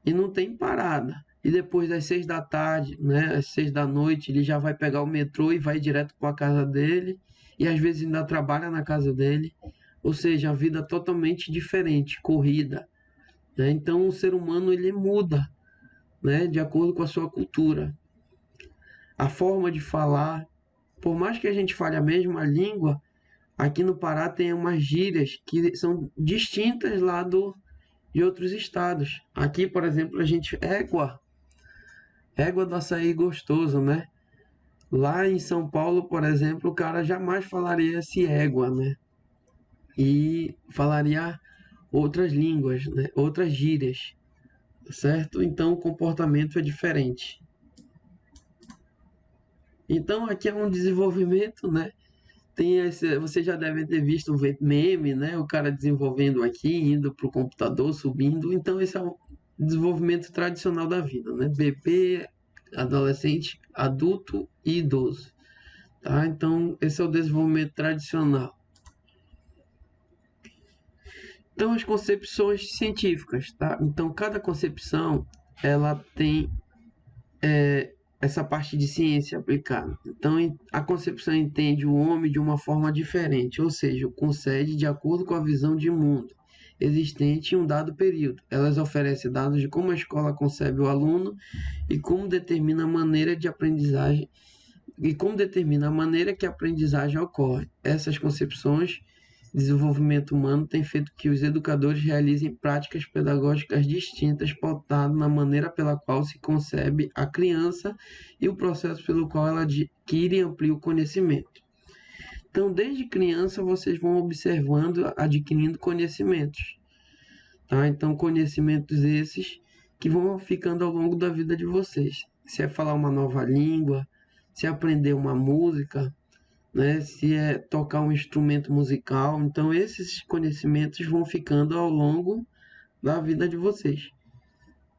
e não tem parada. E depois das 6 da tarde, né, às 6 da noite, ele já vai pegar o metrô e vai direto para a casa dele, e às vezes ainda trabalha na casa dele. Ou seja, a vida é totalmente diferente, corrida, né? Então o ser humano ele muda, né, de acordo com a sua cultura. A forma de falar, por mais que a gente fale a mesma língua, aqui no Pará tem umas gírias que são distintas lá de outros estados. Aqui, por exemplo, a gente égua do açaí gostoso, né? Lá em São Paulo, por exemplo, o cara jamais falaria esse égua, né? E falaria outras línguas, né? Outras gírias, certo? Então o comportamento é diferente. Então aqui é um desenvolvimento, né? Você já deve ter visto um meme, né? O cara desenvolvendo aqui, indo para o computador, subindo. Então esse é o desenvolvimento tradicional da vida, né? Bebê, adolescente, adulto e idoso, tá? Então esse é o desenvolvimento tradicional. Então as concepções científicas, tá? Então cada concepção ela tem essa parte de ciência aplicada. Então, a concepção entende o homem de uma forma diferente, ou seja, concede de acordo com a visão de mundo existente em um dado período. Elas oferecem dados de como a escola concebe o aluno e como determina a maneira de aprendizagem e como determina a maneira que a aprendizagem ocorre. Essas concepções desenvolvimento humano tem feito que os educadores realizem práticas pedagógicas distintas, pautadas na maneira pela qual se concebe a criança e o processo pelo qual ela adquire e amplia o conhecimento. Então, desde criança, vocês vão observando, adquirindo conhecimentos. Tá? Então, conhecimentos esses que vão ficando ao longo da vida de vocês. Se é falar uma nova língua, se é aprender uma música, né? Se é tocar um instrumento musical. Então, esses conhecimentos vão ficando ao longo da vida de vocês.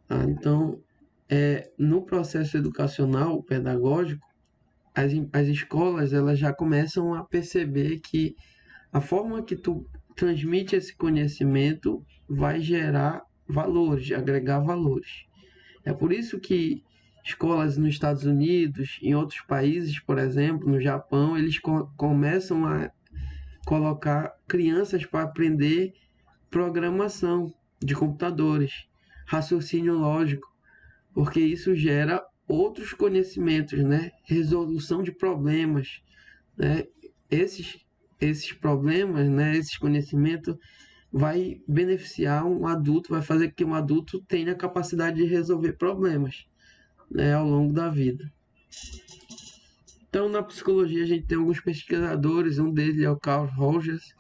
Tá? Então, no processo educacional, pedagógico, as escolas elas já começam a perceber que a forma que tu transmite esse conhecimento vai gerar valores, agregar valores. É por isso que escolas nos Estados Unidos, em outros países, por exemplo, no Japão, eles começam a colocar crianças para aprender programação de computadores, raciocínio lógico, porque isso gera outros conhecimentos, né? Resolução de problemas, né? Esses problemas, né? Esses conhecimentos vai beneficiar um adulto, vai fazer com que um adulto tenha a capacidade de resolver problemas, né, ao longo da vida. Então, na psicologia, a gente tem alguns pesquisadores, um deles é o Carl Rogers,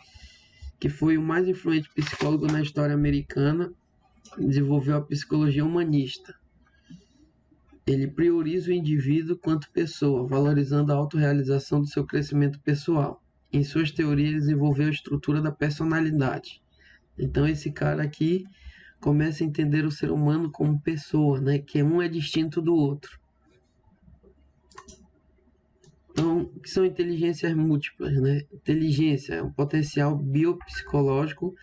que foi o mais influente psicólogo na história americana, desenvolveu a psicologia humanista. Ele prioriza o indivíduo quanto pessoa, valorizando a autorrealização do seu crescimento pessoal. Em suas teorias, ele desenvolveu a estrutura da personalidade. Então, esse cara aqui começa a entender o ser humano como pessoa, né? Que um é distinto do outro. Então, o que são inteligências múltiplas, né? Inteligência é um potencial biopsicológico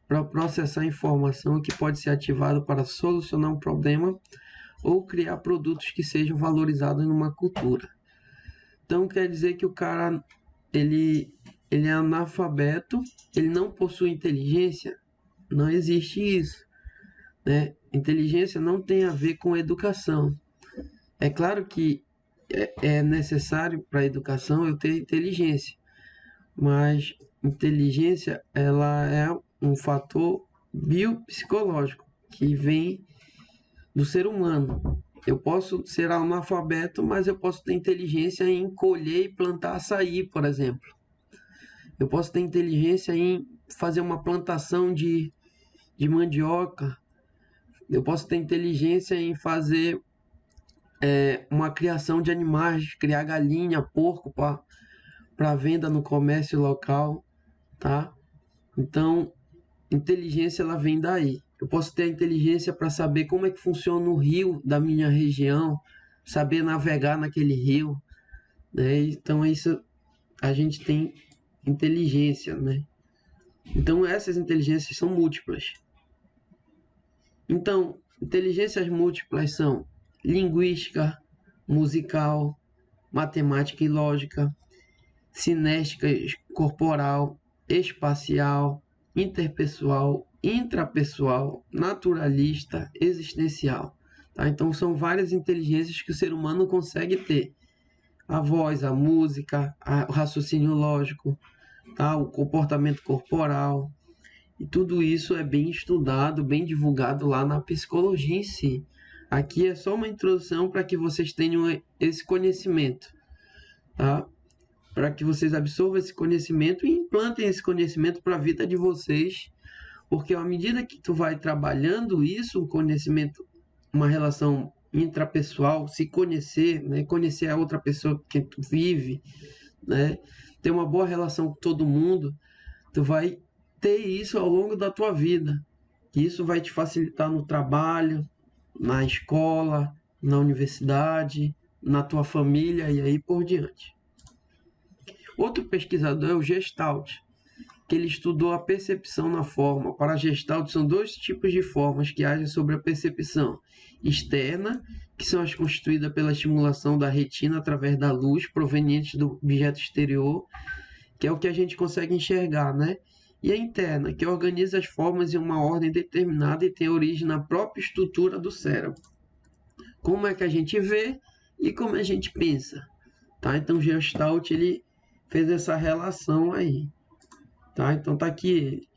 para processar informação que pode ser ativado para solucionar um problema ou criar produtos que sejam valorizados numa cultura. Então, quer dizer que o cara, ele é analfabeto, ele não possui inteligência? Não existe isso, né? Inteligência não tem a ver com educação. É claro que é necessário para a educação eu ter inteligência, mas inteligência ela é um fator biopsicológico que vem do ser humano. Eu posso ser analfabeto, mas eu posso ter inteligência em colher e plantar açaí, por exemplo. Eu posso ter inteligência em fazer uma plantação de mandioca. Eu posso ter inteligência em fazer uma criação de animais, criar galinha, porco para venda no comércio local, tá? Então, inteligência ela vem daí. Eu posso ter a inteligência para saber como é que funciona o rio da minha região, saber navegar naquele rio, né? Então, isso a gente tem inteligência, né? Então, essas inteligências são múltiplas. Então, inteligências múltiplas são linguística, musical, matemática e lógica, cinéstica corporal, espacial, interpessoal, intrapessoal, naturalista, existencial. Tá? Então, são várias inteligências que o ser humano consegue ter. A voz, a música, o raciocínio lógico, tá? O comportamento corporal. E tudo isso é bem estudado, bem divulgado lá na psicologia em si. Aqui é só uma introdução para que vocês tenham esse conhecimento, tá? Para que vocês absorvam esse conhecimento e implantem esse conhecimento para a vida de vocês, porque à medida que tu vai trabalhando isso, o conhecimento, uma relação intrapessoal, se conhecer, né? Conhecer a outra pessoa que tu vive, né? Ter uma boa relação com todo mundo, tu vai ter isso ao longo da tua vida. Isso vai te facilitar no trabalho, na escola, na universidade, na tua família e aí por diante. Outro pesquisador é o Gestalt, que ele estudou a percepção na forma. Para a Gestalt, são dois tipos de formas que agem sobre a percepção. Externa, que são as constituídas pela estimulação da retina através da luz proveniente do objeto exterior, que é o que a gente consegue enxergar, né? E a interna, que organiza as formas em uma ordem determinada e tem origem na própria estrutura do cérebro. Como é que a gente vê e como a gente pensa, tá? Então, Gestalt, ele fez essa relação aí. tá? Então tá aqui ele.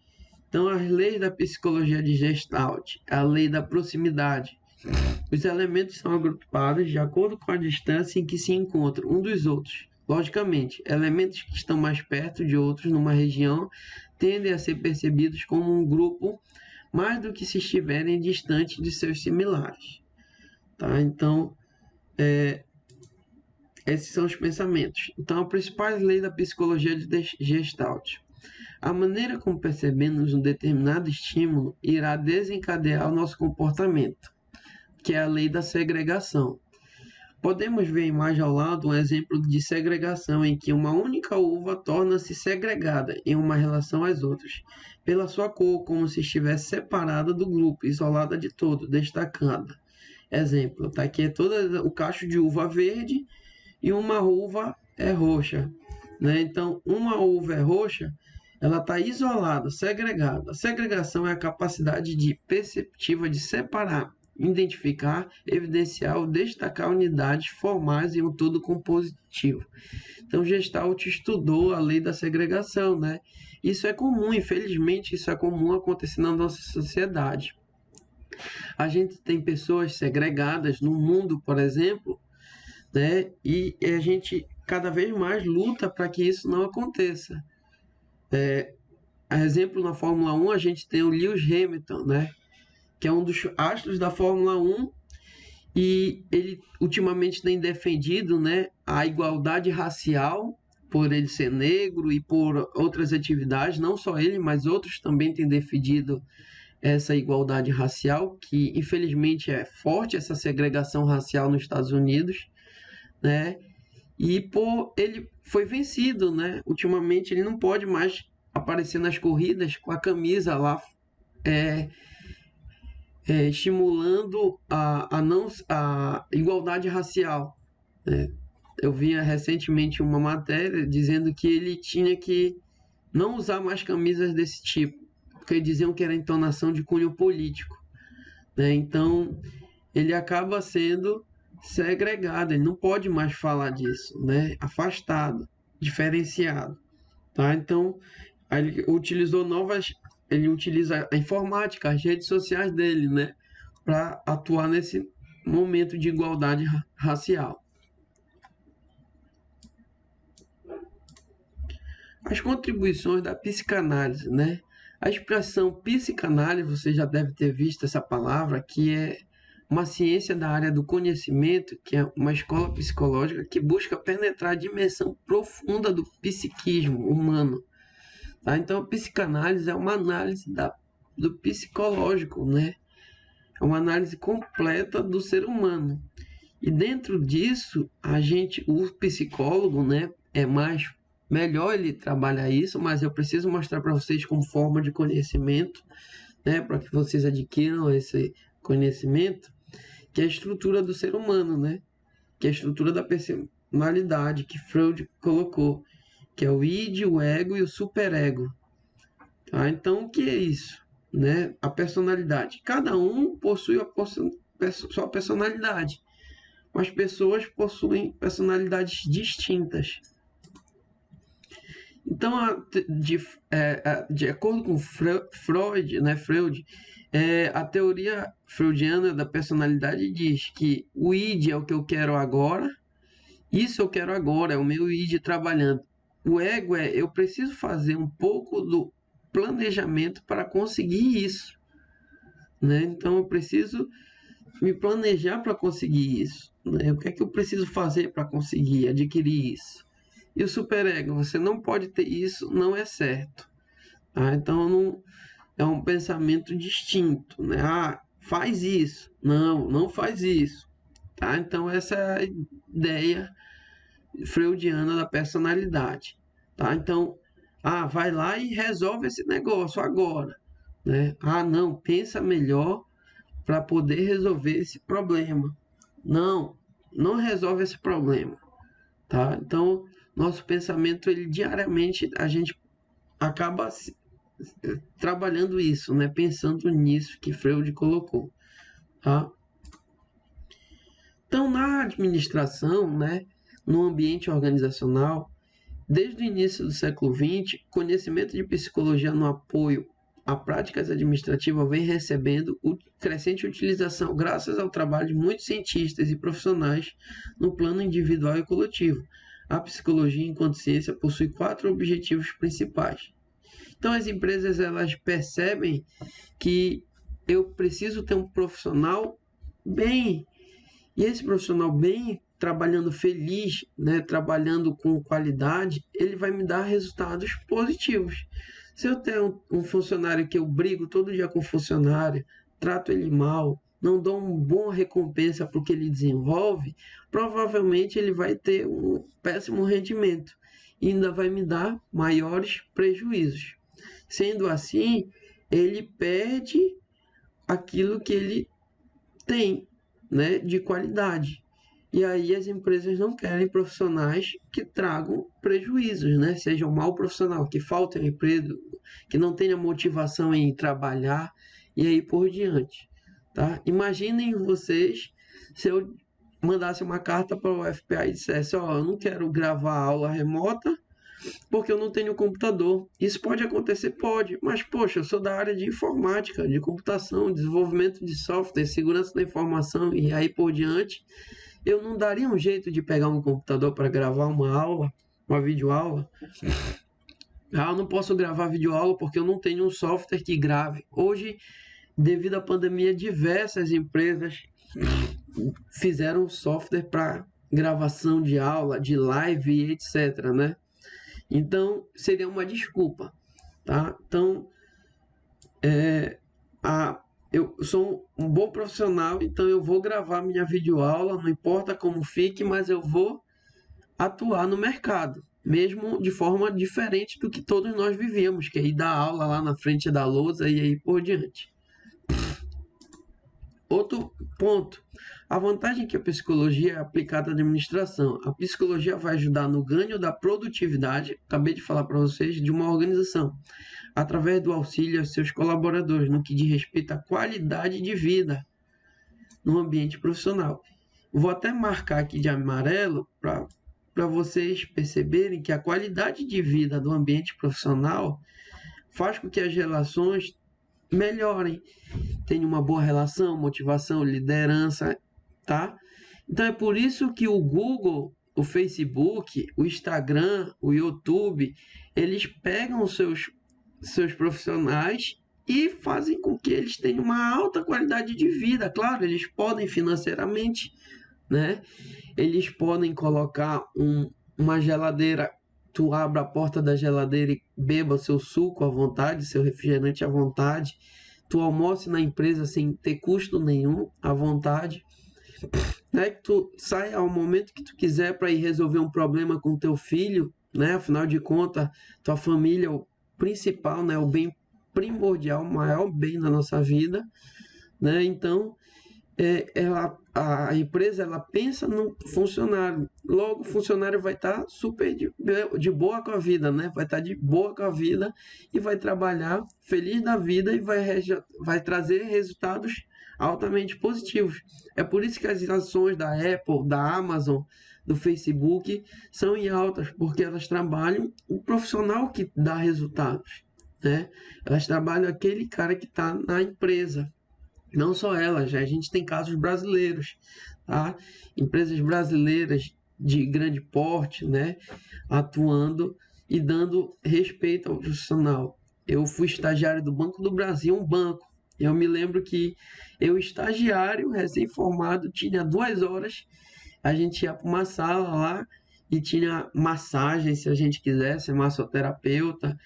Então, as leis da psicologia de Gestalt, a lei da proximidade. Os elementos são agrupados de acordo com a distância em que se encontram um dos outros. Logicamente, elementos que estão mais perto de outros numa região tendem a ser percebidos como um grupo mais do que se estiverem distantes de seus similares. Tá? Então, esses são os pensamentos. Então, a principal lei da psicologia de Gestalt. A maneira como percebemos um determinado estímulo irá desencadear o nosso comportamento, que é a lei da segregação. Podemos ver a imagem ao lado um exemplo de segregação em que uma única uva torna-se segregada em uma relação às outras, pela sua cor, como se estivesse separada do grupo, isolada de todo, destacada. Exemplo, tá aqui é todo o cacho de uva verde e uma uva é roxa, né? Então, uma uva é roxa, ela está isolada, segregada. A segregação é a capacidade perceptiva de separar, identificar, evidenciar ou destacar unidades formais em um todo compositivo. Então, Gestalt estudou a lei da segregação, né? Isso é comum, infelizmente, isso é comum acontecer na nossa sociedade. A gente tem pessoas segregadas no mundo, por exemplo, né? E a gente cada vez mais luta para que isso não aconteça. A exemplo, na Fórmula 1, a gente tem o Lewis Hamilton, né? Que é um dos astros da Fórmula 1 e ele ultimamente tem defendido, né, a igualdade racial por ele ser negro e por outras atividades, não só ele, mas outros também têm defendido essa igualdade racial, que infelizmente é forte, essa segregação racial nos Estados Unidos, né? E ele foi vencido, né? Ultimamente ele não pode mais aparecer nas corridas com a camisa lá estimulando a igualdade racial, né? Eu vi recentemente uma matéria dizendo que ele tinha que não usar mais camisas desse tipo, porque diziam que era entonação de cunho político, né? Então ele acaba sendo segregado, ele não pode mais falar disso, né? Afastado, diferenciado, tá? Então ele utiliza a informática, as redes sociais dele, né, para atuar nesse momento de igualdade racial. As contribuições da psicanálise, né? A expressão psicanálise, você já deve ter visto essa palavra, que é uma ciência da área do conhecimento, que é uma escola psicológica que busca penetrar a dimensão profunda do psiquismo humano. Tá? Então, a psicanálise é uma análise do psicológico, né? É uma análise completa do ser humano. E dentro disso, o psicólogo, né, melhor ele trabalhar isso, mas eu preciso mostrar para vocês como forma de conhecimento, né, para que vocês adquiram esse conhecimento, que é a estrutura do ser humano, né? Que é a estrutura da personalidade que Freud colocou, que é o id, o ego e o superego. Tá? Então, o que é isso? Né? A personalidade. Cada um possui sua personalidade. As pessoas possuem personalidades distintas. Então, de acordo com Freud, a teoria freudiana da personalidade diz que o id é o que eu quero agora, isso eu quero agora, é o meu id trabalhando. O ego eu preciso fazer um pouco do planejamento para conseguir isso, né? Então eu preciso me planejar para conseguir isso, né? O que é que eu preciso fazer para conseguir adquirir isso? E o superego, você não pode ter isso, não é certo, tá? Então não é um pensamento distinto, né? Ah, faz isso, não faz isso, tá? Então essa é a ideia freudiana da personalidade, tá? Então vai lá e resolve esse negócio agora, né? Não, pensa melhor para poder resolver esse problema. Não resolve esse problema, tá? Então, nosso pensamento, ele diariamente, a gente acaba trabalhando isso, né? Pensando nisso que Freud colocou, tá? Então, na administração, né? No ambiente organizacional, Desde o início do século XX, conhecimento de psicologia no apoio a práticas administrativas vem recebendo crescente utilização graças ao trabalho de muitos cientistas e profissionais no plano individual e coletivo. A psicologia, enquanto ciência, possui 4 objetivos principais. Então, as empresas elas percebem que eu preciso ter um profissional bem, e esse profissional bem, trabalhando feliz, né, trabalhando com qualidade, ele vai me dar resultados positivos. Se eu tenho um funcionário que eu brigo todo dia com o funcionário, trato ele mal, não dou uma boa recompensa para o que ele desenvolve, provavelmente ele vai ter um péssimo rendimento e ainda vai me dar maiores prejuízos. Sendo assim, ele perde aquilo que ele tem, né, de qualidade. E aí as empresas não querem profissionais que tragam prejuízos, né? Seja um mau profissional, que falte emprego, que não tenha motivação em trabalhar e aí por diante, tá? Imaginem vocês se eu mandasse uma carta para o FPA e dissesse, ó, eu não quero gravar aula remota porque eu não tenho computador. Isso pode acontecer? Pode, mas poxa, eu sou da área de informática, de computação, desenvolvimento de software, segurança da informação e aí por diante. Eu não daria um jeito de pegar um computador para gravar uma aula, uma videoaula? Ah, eu não posso gravar videoaula porque eu não tenho um software que grave. Hoje, devido à pandemia, diversas empresas fizeram software para gravação de aula, de live e etc, né? Então, seria uma desculpa, tá? Então, eu sou um bom profissional, então eu vou gravar minha videoaula, não importa como fique, mas eu vou atuar no mercado, mesmo de forma diferente do que todos nós vivíamos, que é ir dar aula lá na frente da lousa e aí por diante. Outro ponto, a vantagem que a psicologia é aplicada à administração. A psicologia vai ajudar no ganho da produtividade, acabei de falar para vocês, de uma organização, através do auxílio aos seus colaboradores, no que diz respeito à qualidade de vida no ambiente profissional. Vou até marcar aqui de amarelo para vocês perceberem que a qualidade de vida do ambiente profissional faz com que as relações melhorem, tenham uma boa relação, motivação, liderança, tá? Então é por isso que o Google, o Facebook, o Instagram, o YouTube, eles pegam os seus profissionais e fazem com que eles tenham uma alta qualidade de vida. Claro, eles podem financeiramente, né? Eles podem colocar uma geladeira, tu abre a porta da geladeira e beba seu suco à vontade, seu refrigerante à vontade, tu almoce na empresa sem ter custo nenhum, à vontade, né? Que tu sai ao momento que tu quiser para ir resolver um problema com teu filho, né? Afinal de contas, tua família é o principal, né? O bem primordial, o maior bem da nossa vida, né? Então, a empresa ela pensa no funcionário, logo o funcionário vai estar super de boa com a vida, né? Vai estar de boa com a vida e vai trabalhar feliz da vida e vai trazer resultados altamente positivos. É por isso que as ações da Apple, da Amazon, do Facebook são em altas, porque elas trabalham o profissional que dá resultados, né? Elas trabalham aquele cara que está na empresa. Não só elas, a gente tem casos brasileiros, tá? Empresas brasileiras de grande porte, né? Atuando e dando respeito ao profissional. Eu fui estagiário do Banco do Brasil, um banco. Eu me lembro que eu, estagiário, recém-formado, tinha 2 horas, a gente ia para uma sala lá e tinha massagem, se a gente quisesse, massoterapeuta.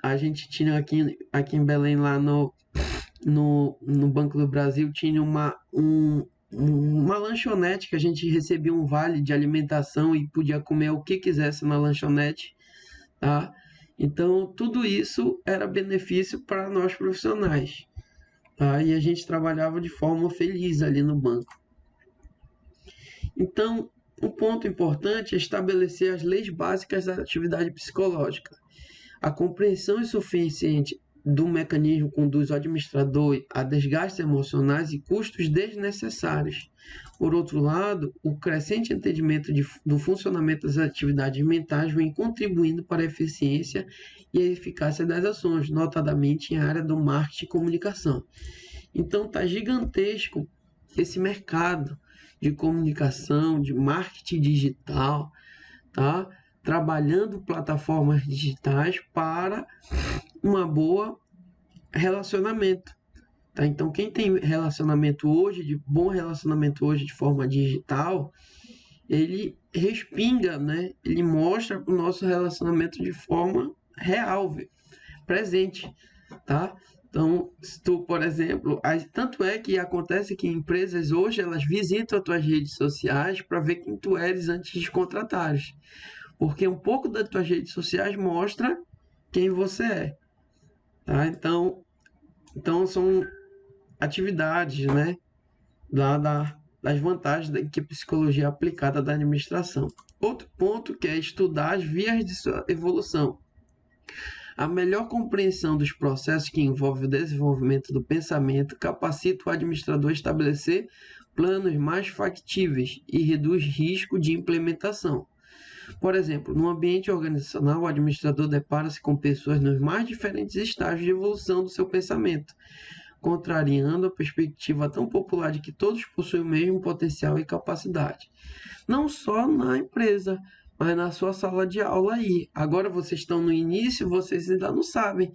A gente tinha aqui em Belém, lá no Banco do Brasil, tinha uma lanchonete que a gente recebia um vale de alimentação e podia comer o que quisesse na lanchonete, tá? Então, tudo isso era benefício para nós profissionais, tá? E a gente trabalhava de forma feliz ali no banco. Então, um ponto importante é estabelecer as leis básicas da atividade psicológica. A compreensão insuficiente do mecanismo conduz o administrador a desgastes emocionais e custos desnecessários. Por outro lado, o crescente entendimento do funcionamento das atividades mentais vem contribuindo para a eficiência e a eficácia das ações, notadamente em área do marketing e comunicação. Então, está gigantesco esse mercado de comunicação, de marketing digital, tá? Trabalhando plataformas digitais para uma boa relacionamento. Tá? Então, quem tem relacionamento hoje, de bom relacionamento hoje de forma digital, ele respinga, né? Ele mostra o nosso relacionamento de forma real, presente, tá? Então, se tu, por exemplo, tanto é que acontece que empresas hoje elas visitam as tuas redes sociais para ver quem tu eres antes de contratares, porque um pouco das tuas redes sociais mostra quem você é, tá? Então são atividades, né, das vantagens que a psicologia aplicada da administração. Outro ponto que é estudar as vias de sua evolução. A melhor compreensão dos processos que envolvem o desenvolvimento do pensamento capacita o administrador a estabelecer planos mais factíveis e reduz risco de implementação. Por exemplo, no ambiente organizacional, o administrador depara-se com pessoas nos mais diferentes estágios de evolução do seu pensamento, contrariando a perspectiva tão popular de que todos possuem o mesmo potencial e capacidade. Não só na empresa, mas na sua sala de aula aí. Agora vocês estão no início, vocês ainda não sabem,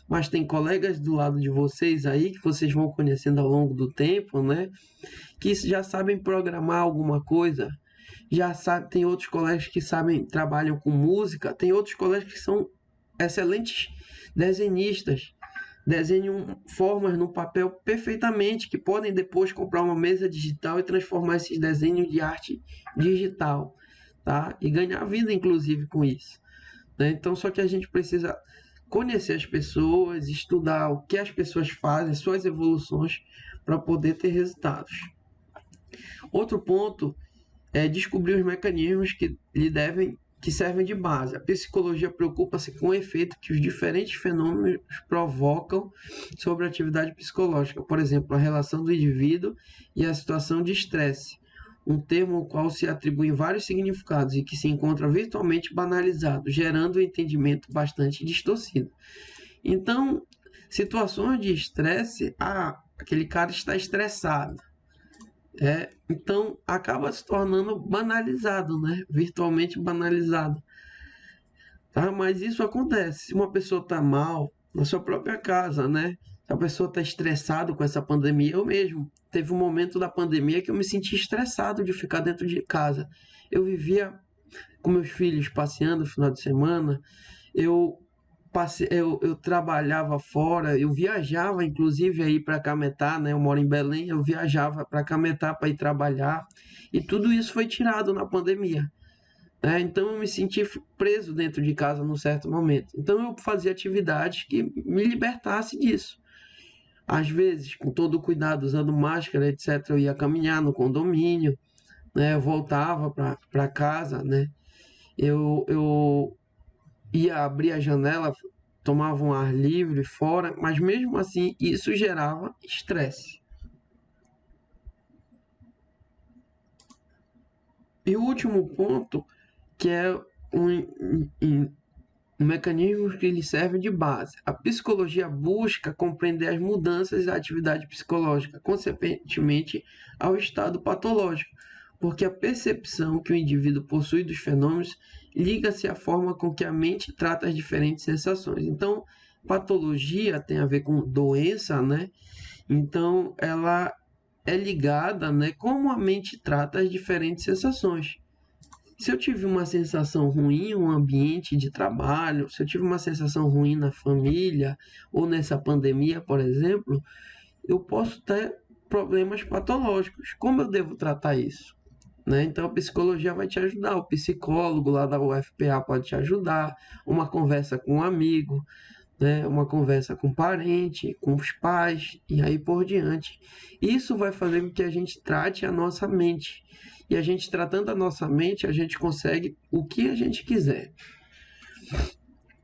mas tem colegas do lado de vocês aí que vocês vão conhecendo ao longo do tempo, né? Que já sabem programar alguma coisa, já sabe, tem outros colegas que sabem, trabalham com música, tem outros colegas que são excelentes desenhistas, desenham formas no papel perfeitamente, que podem depois comprar uma mesa digital e transformar esses desenhos de arte digital, tá? E ganhar vida, inclusive, com isso, né? Então, só que a gente precisa conhecer as pessoas, estudar o que as pessoas fazem, suas evoluções, para poder ter resultados. Outro ponto é descobrir os mecanismos que servem de base. A psicologia preocupa-se com o efeito que os diferentes fenômenos provocam sobre a atividade psicológica, por exemplo, a relação do indivíduo e a situação de estresse, um termo ao qual se atribuem vários significados e que se encontra virtualmente banalizado, gerando um entendimento bastante distorcido. Então, situações de estresse, aquele cara está estressado. Então acaba se tornando banalizado, né? Virtualmente banalizado. Tá? Mas isso acontece. Se uma pessoa está mal na sua própria casa, né? Se a pessoa está estressada com essa pandemia, eu mesmo. Teve um momento da pandemia que eu me senti estressado de ficar dentro de casa. Eu vivia com meus filhos passeando no final de semana. Eu trabalhava fora, eu viajava inclusive aí para Cametá, né? Eu moro em Belém, eu viajava para Cametá para ir trabalhar e tudo isso foi tirado na pandemia, né? Então eu me senti preso dentro de casa num certo momento. Então eu fazia atividades que me libertasse disso. Às vezes, com todo o cuidado, usando máscara, etc., eu ia caminhar no condomínio, né? Eu voltava para casa, né? Eu ia abrir a janela, tomava um ar livre fora, mas mesmo assim isso gerava estresse. E o último ponto, que é um mecanismo que lhe serve de base. A psicologia busca compreender as mudanças da atividade psicológica, consequentemente ao estado patológico, porque a percepção que o indivíduo possui dos fenômenos liga-se à forma com que a mente trata as diferentes sensações. Então, patologia tem a ver com doença, né? Então, ela é ligada, né, como a mente trata as diferentes sensações. Se eu tive uma sensação ruim em um ambiente de trabalho, se eu tive uma sensação ruim na família ou nessa pandemia, por exemplo, eu posso ter problemas patológicos. Como eu devo tratar isso? Né? Então a psicologia vai te ajudar, o psicólogo lá da UFPA pode te ajudar, uma conversa com um amigo, né? Uma conversa com um parente, com os pais e aí por diante. Isso vai fazer com que a gente trate a nossa mente. E a gente tratando a nossa mente, a gente consegue o que a gente quiser.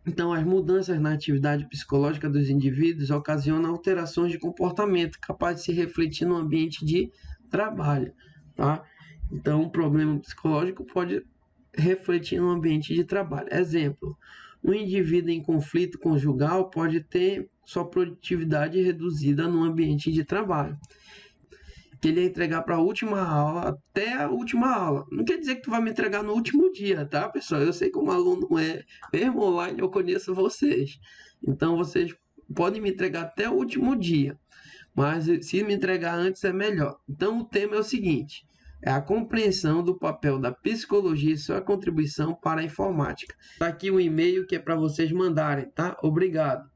Então, as mudanças na atividade psicológica dos indivíduos ocasionam alterações de comportamento capazes de se refletir no ambiente de trabalho. tá? Então, um problema psicológico pode refletir no ambiente de trabalho. Exemplo, um indivíduo em conflito conjugal pode ter sua produtividade reduzida no ambiente de trabalho. Que ele ia entregar para a última aula, até a última aula. Não quer dizer que tu vai me entregar no último dia, tá, pessoal? Eu sei como aluno é, mesmo online eu conheço vocês. Então, vocês podem me entregar até o último dia. Mas se me entregar antes é melhor. Então o tema é o seguinte: é a compreensão do papel da psicologia e sua contribuição para a informática. Tá aqui o e-mail que é para vocês mandarem, tá? Obrigado.